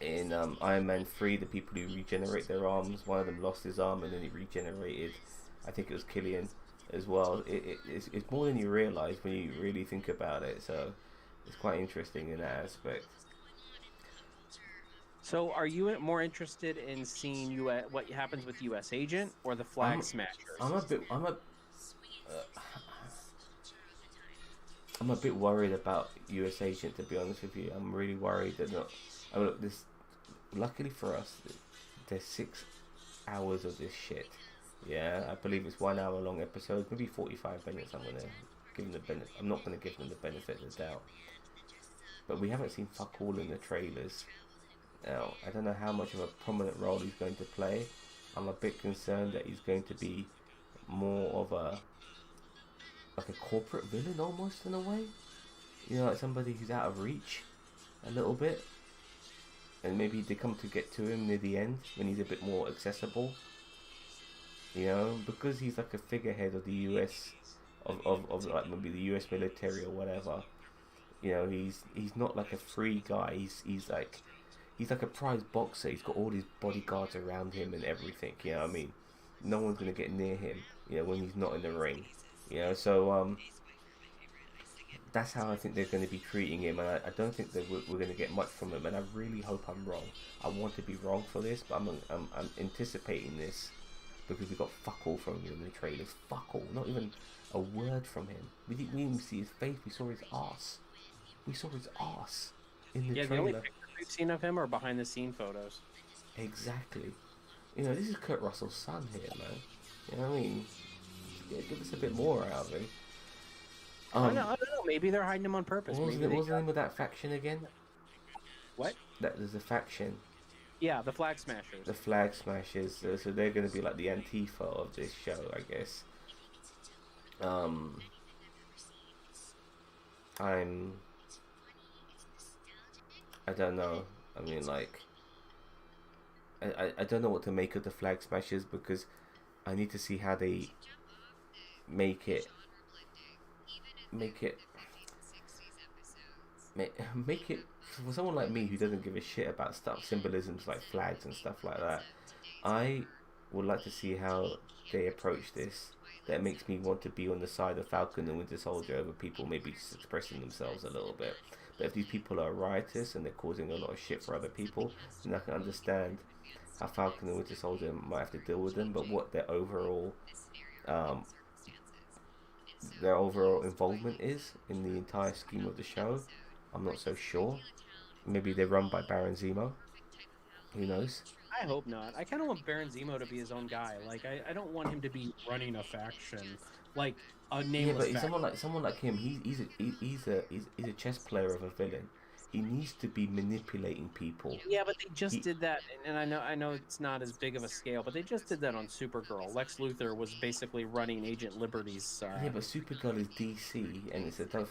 In Iron Man 3, the people who regenerate their arms, one of them lost his arm and then he regenerated. I think it was Killian as well. It's more than you realise when you really think about it, so it's quite interesting in that aspect. So, are you more interested in seeing what happens with U.S. Agent or the Flag Smashers? I'm a bit worried about U.S. Agent, to be honest with you. I'm really worried that not. I mean, look, luckily for us, there's 6 hours of this shit. Yeah, I believe it's 1 hour long episode, maybe 45 minutes. I'm not gonna give them the benefit of the doubt. But we haven't seen fuck all in the trailers. Now, I don't know how much of a prominent role he's going to play. I'm a bit concerned that he's going to be more of a corporate villain almost, in a way. Like somebody who's out of reach a little bit. And maybe they come to get to him near the end when he's a bit more accessible. Because he's like a figurehead of the US, of like maybe the US military or whatever. He's not like a free guy. He's like a prize boxer. He's got all his bodyguards around him and everything. You know what I mean? No one's gonna get near him. When he's not in the ring. So that's how I think they're going to be treating him, and I don't think that we're going to get much from him. And I really hope I'm wrong. I want to be wrong for this, but I'm anticipating this because we got fuck all from him in the trailers. Fuck all, not even a word from him. We didn't even see his face. We saw his ass. We saw his ass in the trailer. The only pictures we've seen of him are behind the scene photos. Exactly. This is Kurt Russell's son here, man. You know what I mean? Yeah, give us a bit more out of him. I don't know. Maybe they're hiding him on purpose. What was, Maybe what was the name of that faction again? What? That there's a faction, Yeah, the Flag Smashers. the Flag Smashers. So they're going to be like the Antifa of this show, I guess. I don't know. I mean, like, I don't know what to make of the Flag Smashers because I need to see how they make it make it make it for someone like me who doesn't give a shit about stuff, symbolisms like flags and stuff like that. I would like to see how they approach this. That makes me want to be on the side of Falcon and Winter Soldier over people maybe just expressing themselves a little bit. But if these people are riotous and they're causing a lot of shit for other people, then I can understand how Falcon and Winter Soldier might have to deal with them. But what um, their overall involvement is in the entire scheme of the show, I'm not so sure. Maybe they're run by Baron Zemo. Who knows? I hope not. I kind of want Baron Zemo to be his own guy. Like, I don't want him to be running a faction, like a nameless Yeah, but faction. someone like him. He's a chess player of a villain. He needs to be manipulating people. Yeah, but they just He- did that, and I know it's not as big of a scale, but they just did that on Supergirl. Lex Luthor was basically running Agent Liberty's. Yeah, but Supergirl is DC, and it's a tough.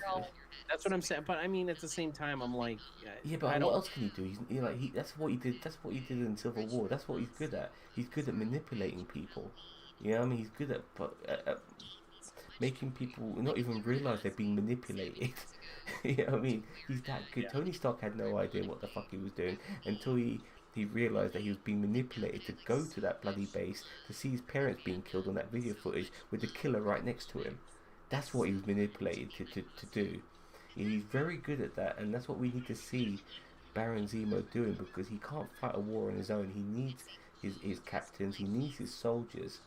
That's what I'm saying. But I mean, at the same time, I'm like, Yeah, I but don't. what else can he do? That's what he did. That's what he did in Civil War. That's what he's good at. He's good at manipulating people. You know what I mean? He's good at making people not even realize they're being manipulated. You know what I mean? He's that good. Yeah. Tony Stark had no idea what the fuck he was doing until he realized that he was being manipulated to go to that bloody base to see his parents being killed on that video footage with the killer right next to him. That's what he was manipulated to do. He's very good at that, and that's what we need to see Baron Zemo doing, because he can't fight a war on his own. He needs his captains, he needs his soldiers,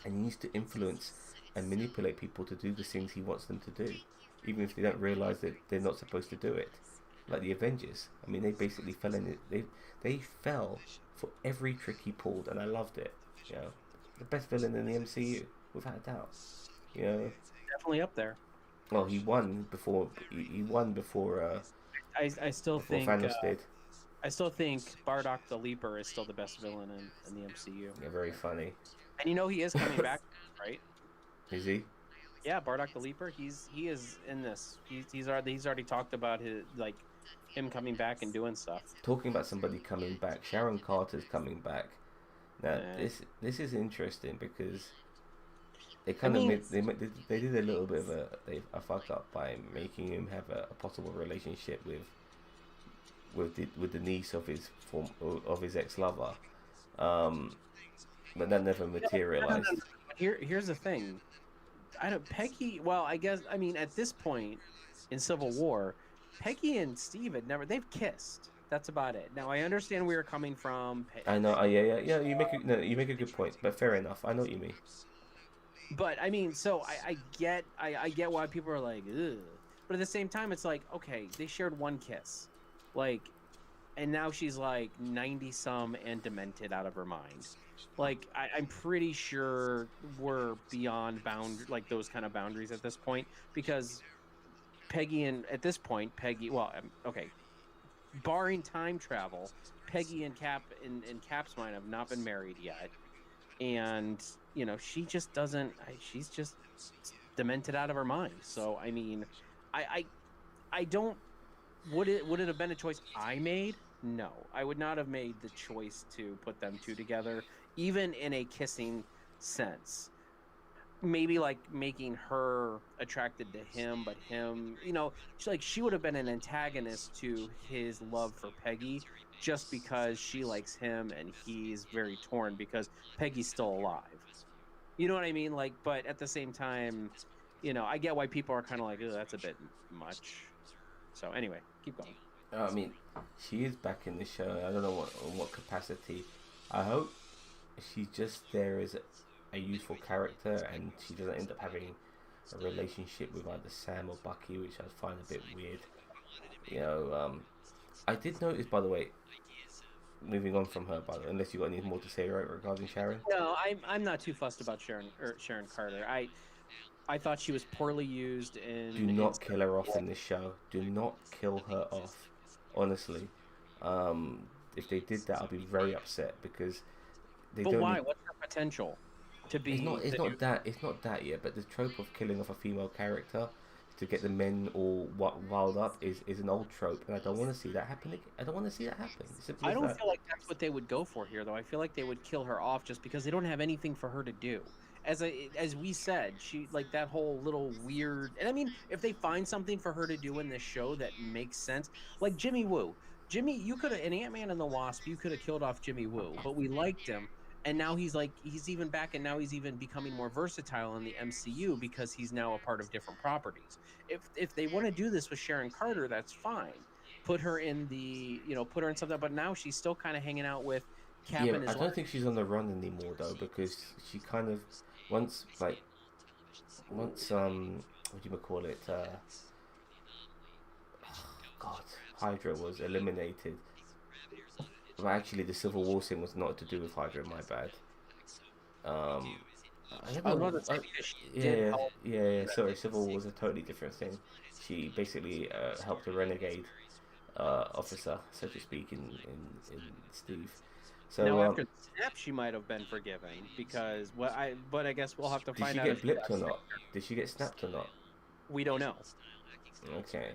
and he needs to influence and manipulate people to do the things he wants them to do, even if they don't realize that they're not supposed to do it. Like the Avengers. I mean, they basically fell in it. They fell for every trick he pulled, and I loved it. You know, the best villain in the MCU, without a doubt. You know, Definitely up there. well, he won before. He won before. I still Before think Thanos did. I still think Bardock the Leaper is still the best villain in the MCU. Yeah, very funny. And you know he is coming back, right? Is he? Yeah, Bardock the Leaper. He is in this. He's already talked about him coming back and doing stuff. Talking about somebody coming back, Sharon Carter's coming back. Now Yeah. this is interesting because they kind of they did a little bit of a fuck up by making him have a possible relationship with the niece of his ex-lover, but that never materialized. Here's the thing. Peggy. Well, I mean, at this point in Civil War, Peggy and Steve they've kissed. That's about it. Now I understand where you're coming from. I know. Yeah. You make a good point, but fair enough. I know what you mean. But I mean, so I get why people are like, ugh. But at the same time, it's like, okay, they shared one kiss, like, and now she's like 90-some and demented out of her mind. Like, I'm pretty sure we're beyond like those kind of boundaries at this point, because well, okay, barring time travel, Peggy and Cap's mind have not been married yet, and you know she just doesn't. She's just demented out of her mind. So I mean, I don't. Would it have been a choice I made? No, I would not have made the choice to put them two together, even in a kissing sense. Maybe like making her attracted to him, but him, you know, she would have been an antagonist to his love for Peggy, just because she likes him and he's very torn because Peggy's still alive. You know what I mean? Like, but at the same time, you know, I get why people are kind of like, oh, that's a bit much. So anyway, keep going. I mean, she is back in the show. I don't know what capacity. I hope she's just there as a useful character, and she doesn't end up having a relationship with either Sam or Bucky, which I find a bit weird. You know, I did notice, by the way, moving on from her, but unless you got any more to say right regarding Sharon. No, I'm not too fussed about Sharon Carter. I thought she was poorly used Do not kill her off in this show. Do not kill her off. Honestly, if they did that, I'll be very upset because they But don't. why? What's her potential to be? It's not that yet. But the trope of killing off a female character to get the men all wild up is an old trope, and I don't want to see that happen. I don't want to see that happen. I don't feel like that's what they would go for here, though. I feel like they would kill her off just because they don't have anything for her to do. As we said, she like that whole little weird. And I mean, if they find something for her to do in this show that makes sense, like Jimmy Woo. Jimmy, you could have in Ant-Man and the Wasp, you could have killed off Jimmy Woo, but we liked him. And now he's even back, and now he's even becoming more versatile in the MCU because he's now a part of different properties. If they want to do this with Sharon Carter, that's fine. Put her in something, but now she's still kind of hanging out with Cap and his I don't think she's on the run anymore though, because she kind of once what do you call it? God, Hydra was eliminated. Well, actually, the Civil War thing was not to do with Hydra. My bad. Sorry, Civil War was a totally different thing. She basically helped a renegade officer, so to speak, in Steve. So now after the snap, she might have been forgiven because but I guess we'll have to find out. Did she get blipped or not? Did she get snapped or not? We don't know. Okay.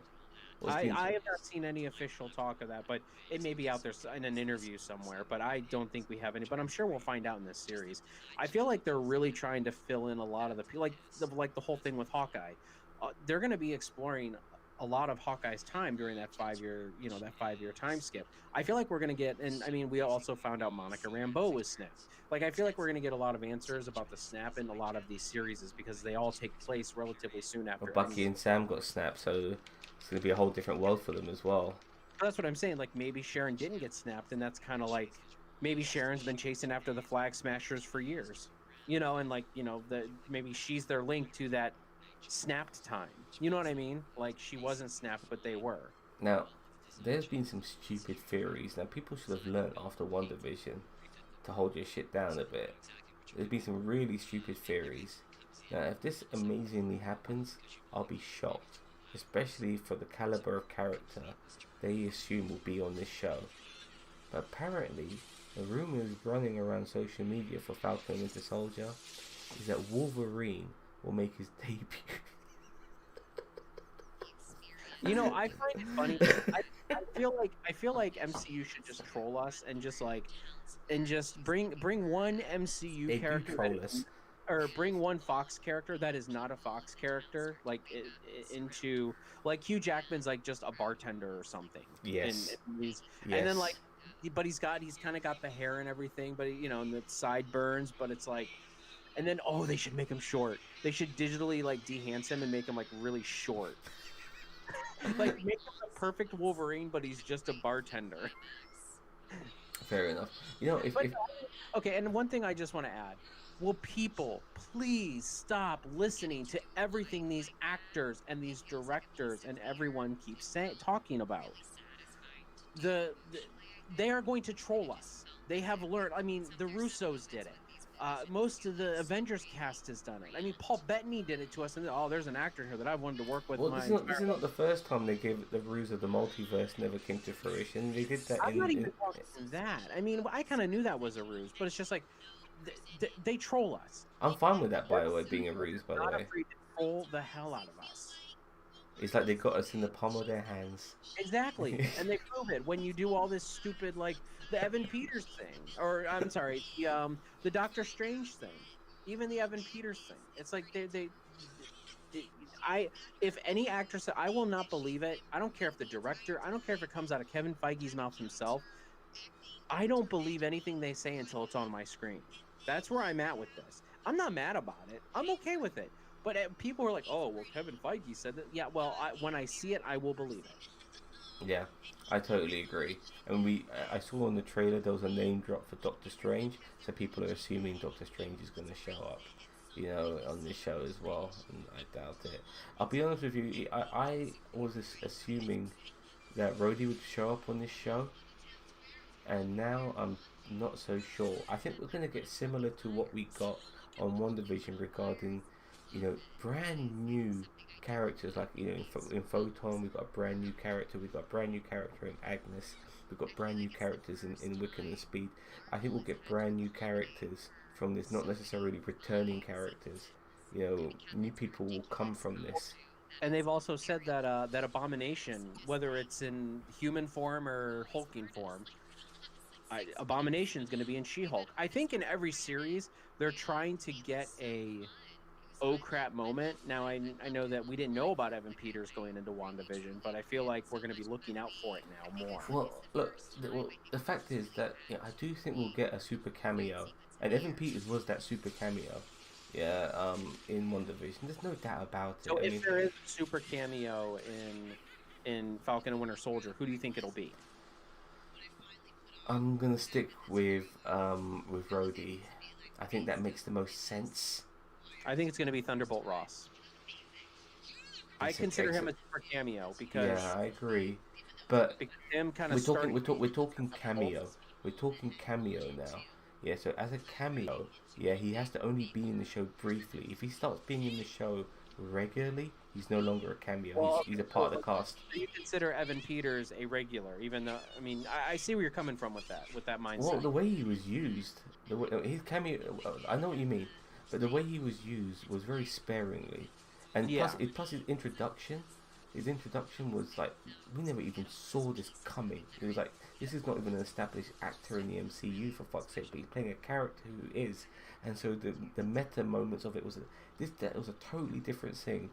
I have not seen any official talk of that, but it may be out there in an interview somewhere. But I don't think we have any. But I'm sure we'll find out in this series. I feel like they're really trying to fill in a lot of the the whole thing with Hawkeye. They're going to be exploring a lot of Hawkeye's time during that 5-year time skip. I feel like we're going to get, and I mean, we also found out Monica Rambeau was snapped. Like, I feel like we're going to get a lot of answers about the snap in a lot of these series because they all take place relatively soon after. Well, Bucky and Sam got snapped, so it's going to be a whole different world for them as well. That's what I'm saying. Like, maybe Sharon didn't get snapped, and that's kind of like, maybe Sharon's been chasing after the Flag Smashers for years. And maybe she's their link to that snapped time. You know what I mean? Like, she wasn't snapped, but they were. Now, there's been some stupid theories. Now, people should have learned after WandaVision to hold your shit down a bit. There's been some really stupid theories. Now, if this amazingly happens, I'll be shocked. Especially for the caliber of character they assume will be on this show. But apparently, the rumors running around social media for Falcon and Winter Soldier is that Wolverine will make his debut. I find it funny. I feel like MCU should just troll us and just bring one MCU character or bring one Fox character that is not a Fox character, into like Hugh Jackman's like just a bartender or something. Yes. And then but he's kind of got the hair and everything, but and the sideburns, but it's like. And then, they should make him short. They should digitally, de-hance him and make him, really short. Make him the perfect Wolverine, but he's just a bartender. Fair enough. Okay, and one thing I just want to add. Will people please stop listening to everything these actors and these directors and everyone keeps talking about? They are going to troll us. They have learned. I mean, the Russos did it. Most of the Avengers cast has done it. I mean, Paul Bettany did it to us, and there's an actor here that I wanted to work with. Well, this is not the first time they gave the ruse of the multiverse never came to fruition. They did that. I'm not even talking that. I mean, I kind of knew that was a ruse, but it's just like they troll us. I'm fine with that, by the way, being a ruse. By the way, not afraid to troll the hell out of us. It's like they got us in the palm of their hands. Exactly, and they prove it when you do all this stupid the Evan Peters thing, or I'm sorry, the Doctor Strange thing, even the Evan Peters thing. It's like if any actress, I will not believe it. I don't care if the director, I don't care if it comes out of Kevin Feige's mouth himself. I don't believe anything they say until it's on my screen. That's where I'm at with this. I'm not mad about it. I'm okay with it. But people are like, oh, well, Kevin Feige said that. Yeah, well, when I see it, I will believe it. Yeah, I totally agree. And I saw on the trailer there was a name drop for Doctor Strange, so people are assuming Doctor Strange is going to show up, on this show as well. And I doubt it. I'll be honest with you, I was assuming that Rhodey would show up on this show, and now I'm not so sure. I think we're going to get similar to what we got on WandaVision regarding, brand new characters. Like, in Photon, we got a brand new character. We got a brand new character in Agnes. We've got brand new characters in Wiccan and Speed. I think we'll get brand new characters from this, not necessarily returning characters. New people will come from this. And they've also said that that Abomination, whether it's in human form or hulking form, Abomination's going to be in She-Hulk. I think in every series they're trying to get a oh crap moment. Now I know that we didn't know about Evan Peters going into WandaVision, but I feel like we're going to be looking out for it now more. Well, look, the fact is that I do think we'll get a super cameo, and Evan Peters was that super cameo. In WandaVision, there's no doubt about it. So if there is a super cameo in Falcon and Winter Soldier, who do you think it'll be? I'm gonna stick with Rhodey. I think that makes the most sense. I think it's going to be Thunderbolt Ross. I consider him a super cameo because I agree, but him kind we're of talking cameo. We're talking cameo now. Yeah, so as a cameo, he has to only be in the show briefly. If he starts being in the show regularly, he's no longer a cameo. Well, he's a part of the cast. You consider Evan Peters a regular, even though I see where you're coming from with that mindset. Well, the way he was used, his cameo, I know what you mean, but the way he was used was very sparingly, and plus his introduction was like, we never even saw this coming. It was like, this is not even an established actor in the MCU, for fuck's sake, but he's playing a character who is, and so the meta moments of it was that was a totally different thing.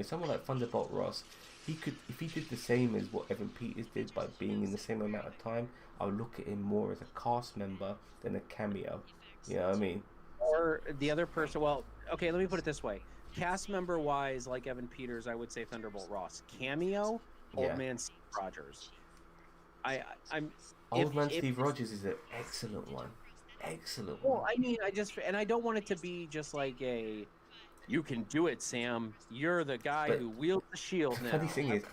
Someone like Thunderbolt Ross, he could, if he did the same as what Evan Peters did by being in the same amount of time, I would look at him more as a cast member than a cameo. You know what I mean? Or the other person. Well, okay, let me put it this way. Cast member wise, like Evan Peters, I would say Thunderbolt Ross. Cameo, Old Man Steve Rogers. Old Man Steve Rogers is an excellent one. Excellent one. Well, I don't want it to be just like a, you can do it, Sam. You're the guy who wields the shield now. The funny thing is,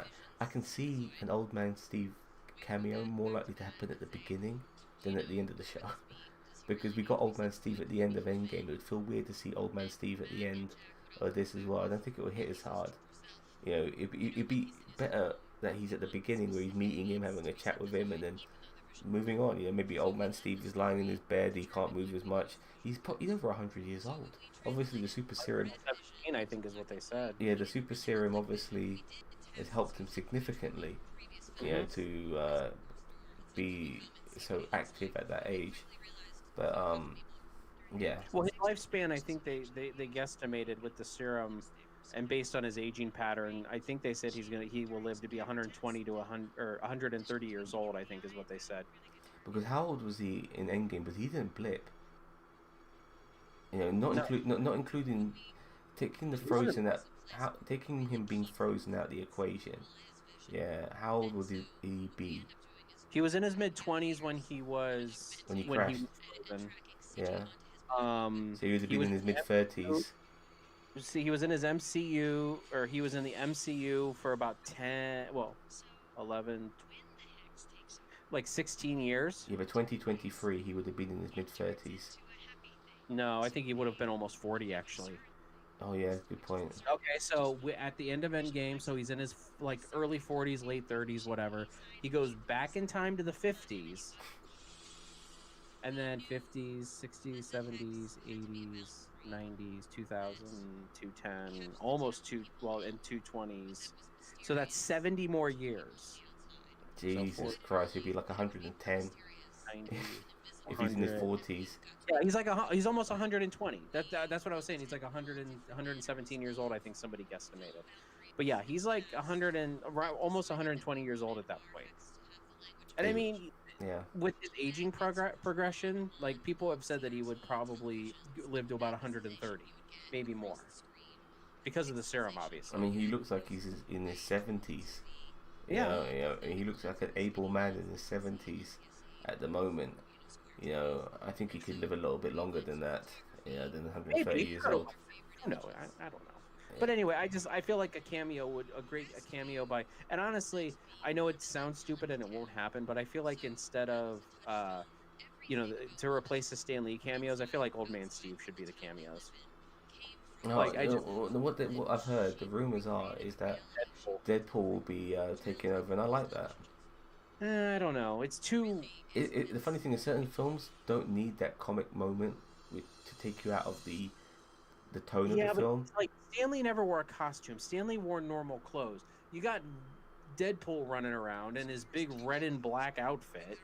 I can see an Old Man Steve cameo more likely to happen at the beginning than at the end of the show. Because we got Old Man Steve at the end of Endgame. It would feel weird to see Old Man Steve at the end of this as well. I don't think it would hit as hard. It'd be better that he's at the beginning where he's meeting him, having a chat with him, and then moving on. Maybe Old Man Steve is lying in his bed, he can't move as much. He's over 100 years old. Obviously, the super serum, 17, I think is what they said. Yeah, the super serum obviously has helped him significantly, to be so active at that age. But Well, his lifespan, I think they guesstimated with the serum, and based on his aging pattern, I think they said he will live to be 120 to 130 years old. I think is what they said. Because how old was he in Endgame? Because he didn't blip. Not including taking the frozen out, taking him being frozen out the equation. Yeah, how old would he be? He was in his mid-20s when he crashed. He was frozen. Yeah. So he would have been in his mid-30s. See, he was in his MCU, or he was in the MCU for about 11, like 16 years. Yeah, but 2023, he would have been in his mid-30s. No, I think he would have been almost 40, actually. Oh, yeah, good point. Okay, so at the end of Endgame, so he's in his early 40s, late 30s, whatever. He goes back in time to the 50s. And then 50s, 60s, 70s, 80s, 90s, 2000, 210, almost and 220s. So that's 70 more years. Jesus Christ, he'd be like 110. 90. If he's in his 40s. Yeah, he's almost 120. That's what I was saying. He's like 117 years old, I think somebody guesstimated. But yeah, he's like almost 120 years old at that point. And I mean, with his aging progression, like people have said that he would probably live to about 130, maybe more, because of the serum, obviously. I mean, he looks like he's in his 70s. Yeah. He looks like an able man in his 70s at the moment. I think he could live a little bit longer than that. Than 130 years old. No, I don't know. But anyway, I feel like a cameo by, and honestly, I know it sounds stupid and it won't happen, but I feel like instead of to replace the Stan Lee cameos, I feel like Old Man Steve should be the cameos. No, Like I just what I've heard, the rumors are is that Deadpool will be taking over, and I like that. I don't know. It's too. The funny thing is, certain films don't need that comic moment to take you out of the tone of Yeah, the but film. it's like Stanley never wore a costume. Stanley wore normal clothes. You got Deadpool running around in his big red and black outfit.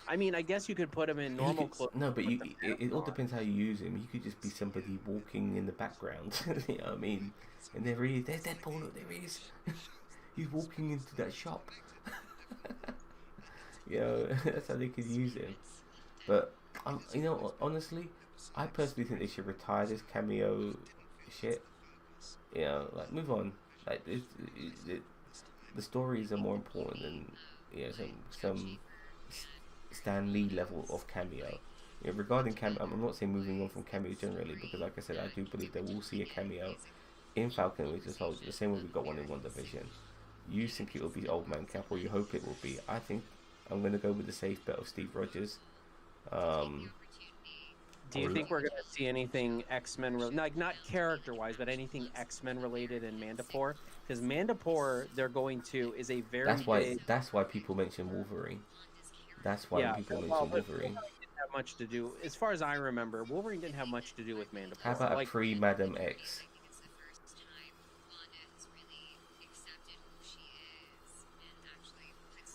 I mean, I guess you could put him in normal clothes. No, but with it all on. depends how you use him. You could just be somebody walking in the background. You know what I mean? And there's Deadpool. Look, there he is. He's walking into that shop. You know, that's how they could use him. But honestly, I personally think they should retire this cameo shit. You know, like move on. Like the stories are more important than some Stan Lee level of cameo. Regarding cameo, I'm not saying moving on from cameo generally, because like I said, I do believe that we'll see a cameo in Falcon and Winter Soldier, the same way we got one in WandaVision. You think it will be Old Man Cap, or you hope it will be? I think I'm going to go with the safe bet of Steve Rogers. Do you think we're going to see anything X-Men, like not character-wise, but anything X-Men related in Mandapore? Because Mandapore, is a very That's why people mention Wolverine. That's why people mention Wolverine. Wolverine didn't have much to do, as far as I remember. Wolverine didn't have much to do with Mandapore. How about a pre-Madam X?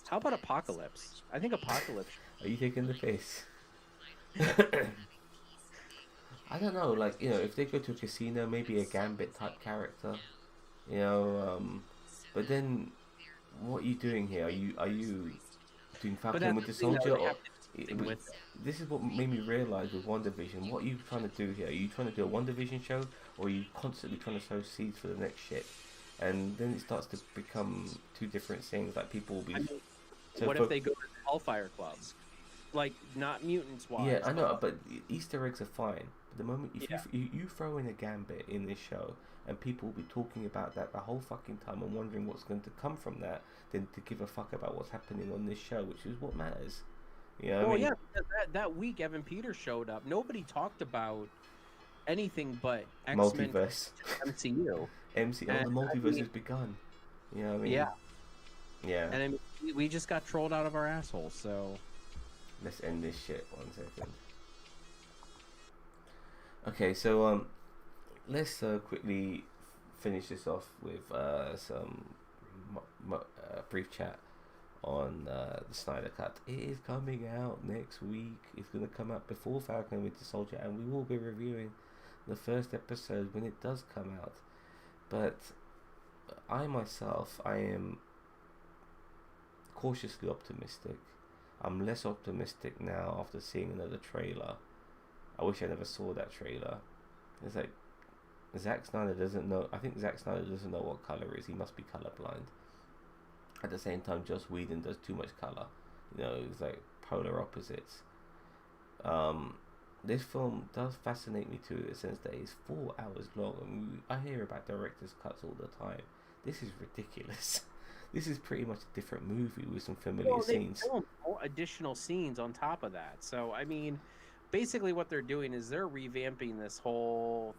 How about Apocalypse? I think Apocalypse. Are you taking the piss? I don't know, like, if they go to a casino, maybe a Gambit type character, but then what are you doing here? Are you doing Falcon with the Soldier? Or this is what made me realize with WandaVision. What are you trying to do here? Are you trying to do a WandaVision show, or are you constantly trying to sow seeds for the next shit? And then it starts to become two different things. Like people will be. What if they go to the Hellfire Club? Like not mutants wise. Yeah, I know, but Easter eggs are fine. But the moment you throw in a Gambit in this show, and people will be talking about that the whole fucking time and wondering what's going to come from that, than to give a fuck about what's happening on this show, which is what matters. You know what I mean? Yeah, because that week Evan Peters showed up. Nobody talked about anything but X-Men Multiverse. MCU. The multiverse has begun. You know what I mean? Yeah. Yeah. And I mean, we just got trolled out of our assholes, so... Let's end this shit 1 second. Okay, so let's quickly finish this off with some brief chat on the Snyder Cut. It is coming out next week. It's going to come out before Falcon with the Soldier, and we will be reviewing the first episode when it does come out. But I am cautiously optimistic. I'm less optimistic now after seeing another trailer. I wish I never saw that trailer. It's like Zack Snyder doesn't know. I think Zack Snyder doesn't know what color is. He must be colorblind. At the same time, Joss Whedon does too much color. It's like polar opposites. This film does fascinate me to the sense that it's 4 hours long. I mean, I hear about director's cuts all the time. This is ridiculous. This is pretty much a different movie with some familiar scenes. They film more additional scenes on top of that. So, I mean, basically what they're doing is they're revamping this whole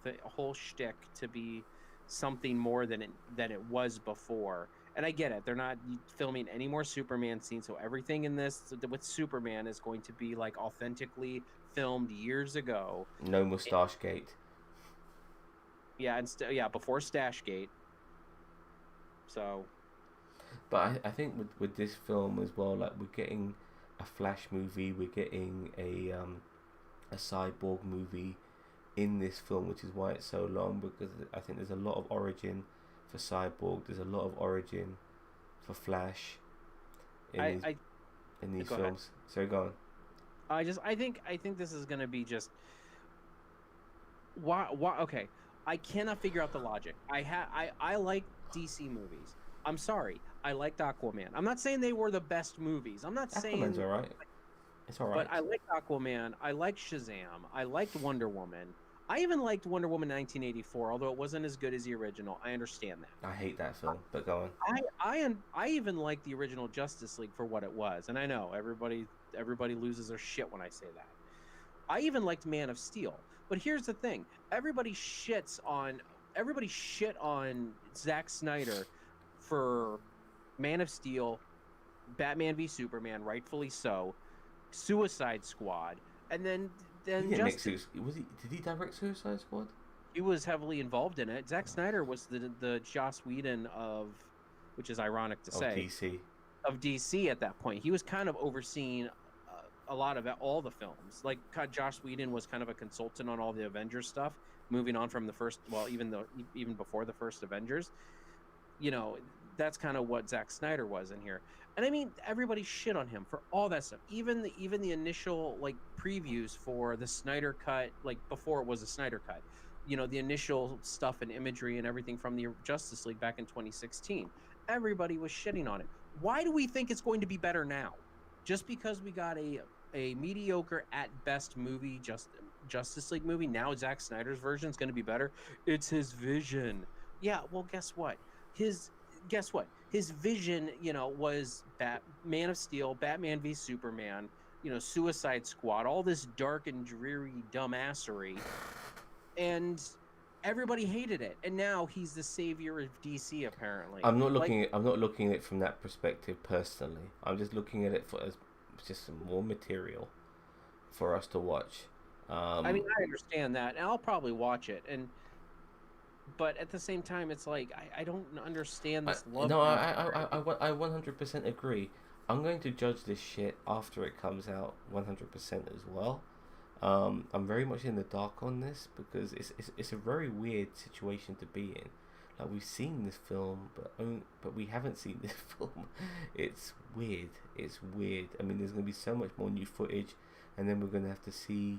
shtick to be something more than it was before. And I get it. They're not filming any more Superman scenes, so everything in this with Superman is going to be like authentically filmed years ago. No Mustache Gate. Yeah, before Stashgate. So... But I think with this film as well, like we're getting a Flash movie, we're getting a Cyborg movie in this film, which is why it's so long, because I think there's a lot of origin for Cyborg, there's a lot of origin for Flash in these films. Ahead. So go on. I think this is gonna be just why okay. I cannot figure out the logic. I like DC movies. I'm sorry. I liked Aquaman. I'm not saying they were the best movies. I'm not saying Aquaman's alright. It's alright. But I liked Aquaman. I liked Shazam. I liked Wonder Woman. I even liked Wonder Woman 1984, although it wasn't as good as the original. I understand that. I hate that film, but go on. I even like the original Justice League for what it was, and I know everybody loses their shit when I say that. I even liked Man of Steel, but here's the thing: everybody shit on Zack Snyder for Man of Steel, Batman v Superman, rightfully so, Suicide Squad, and then He didn't make Justice. Did he direct Suicide Squad? He was heavily involved in it. Zack Snyder was the Joss Whedon of, which is ironic to Oh, say, DC. of DC at that point. He was kind of overseeing a lot of all the films. Like Joss Whedon was kind of a consultant on all the Avengers stuff, moving on from the first. Well, even before the first Avengers, you know, that's kind of what Zack Snyder was in here. And I mean, everybody shit on him for all that stuff. Even the initial like previews for the Snyder cut, like before it was a Snyder cut, you know, the initial stuff and imagery and everything from the Justice League back in 2016. Everybody was shitting on it. Why do we think it's going to be better now? Just because we got a mediocre at best movie, Justice League movie, now Zack Snyder's version is going to be better? It's his vision. Yeah, well, guess what? His vision, you know, was Man of Steel, Batman v Superman, you know, Suicide Squad, all this dark and dreary dumbassery, and everybody hated it. And now he's the savior of DC, apparently. I'm not looking at it from that perspective personally. I'm just looking at it as just some more material for us to watch. I mean, I understand that, and I'll probably watch it. But at the same time, it's like I don't understand this love. No, I 100% agree. I'm going to judge this shit after it comes out 100% as well. I'm very much in the dark on this because it's a very weird situation to be in. Like, we've seen this film, but we haven't seen this film. It's weird. It's weird. I mean, there's going to be so much more new footage, and then we're going to have to see.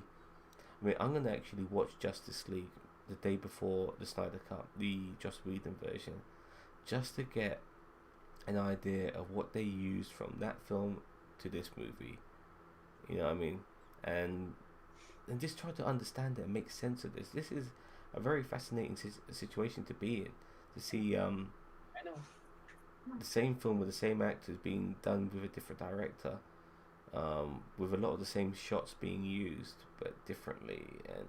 I mean, I'm going to actually watch Justice League the day before the Snyder Cut, the Joss Whedon version, just to get an idea of what they used from that film to this movie. You know what I mean? And just try to understand it and make sense of this. This is a very fascinating situation to be in. To see I know. the same film with the same actors being done with a different director, with a lot of the same shots being used but differently, and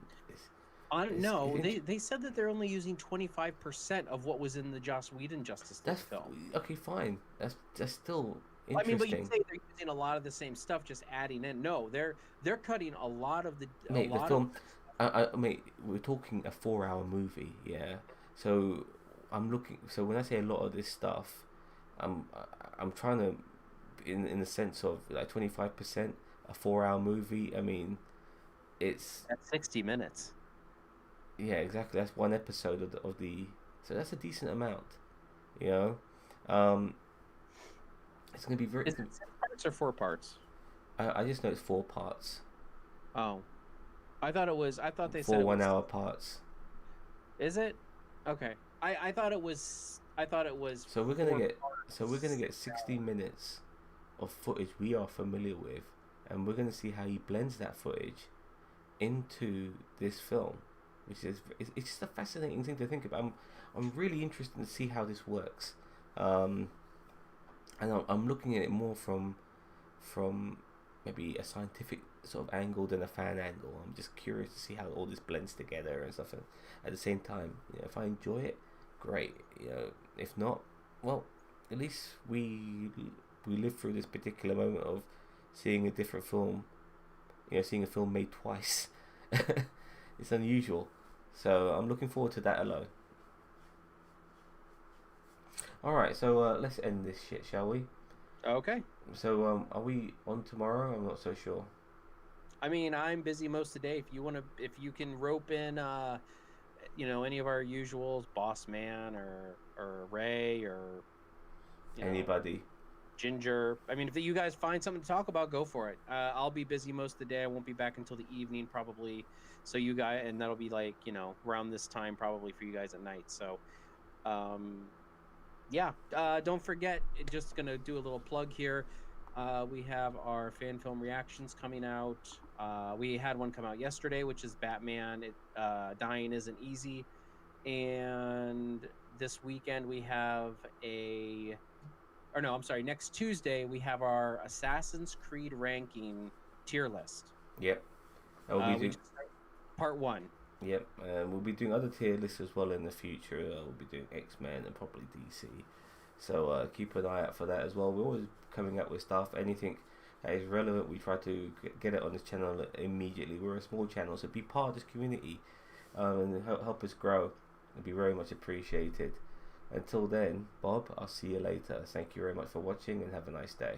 they said that they're only using 25% of what was in the Joss Whedon Justice League film. Okay, fine. That's still interesting. I mean, but you say they're using a lot of the same stuff, just adding in. No, they're cutting a lot of the. Mate, the film. Mate, we're talking a 4-hour movie, yeah. So I'm looking. So when I say a lot of this stuff, I'm trying to, in the sense of like 25%, a 4-hour movie. I mean, that's 60 minutes. Yeah, exactly. That's one episode of the. So that's a decent amount, you know. It's gonna be very. Is it 6 parts or 4 parts? I just know it's 4 parts. Oh, I thought they said 4 1-hour parts. Is it? Okay. I thought it was. So we're gonna get 60 minutes of footage we are familiar with, and we're gonna see how he blends that footage into this film, which is it's just a fascinating thing to think about. I'm really interested to see how this works, and I'm looking at it more from maybe a scientific sort of angle than a fan angle. I'm just curious to see how all this blends together and stuff. And at the same time, you know, if I enjoy it, great. You know, if not, well, at least we lived through this particular moment of seeing a different film. You know, seeing a film made twice. It's unusual, so I'm looking forward to that alone. All right, so let's end this shit, shall we? Okay. So are we on tomorrow? I'm not so sure. I mean, I'm busy most of the day. If you can rope in, you know, any of our usuals, Boss Man or Ray or anybody, Ginger. I mean, if you guys find something to talk about, go for it. I'll be busy most of the day. I won't be back until the evening probably. So you guys, and that'll be like, you know, around this time probably for you guys at night. So, yeah. Don't forget. Just gonna do a little plug here. We have our fan film reactions coming out We had one come out yesterday, which is Batman. Dying Isn't Easy. And this weekend we have next Tuesday we have our Assassin's Creed ranking tier list. Yep. And We just start part 1. Yep, we'll be doing other tier lists as well in the future. We'll be doing X-Men and probably DC. So keep an eye out for that as well. We're always coming up with stuff. Anything that is relevant, we try to get it on this channel immediately. We're a small channel, so be part of this community and help us grow. It'd be very much appreciated. Until then, Bob, I'll see you later. Thank you very much for watching and have a nice day.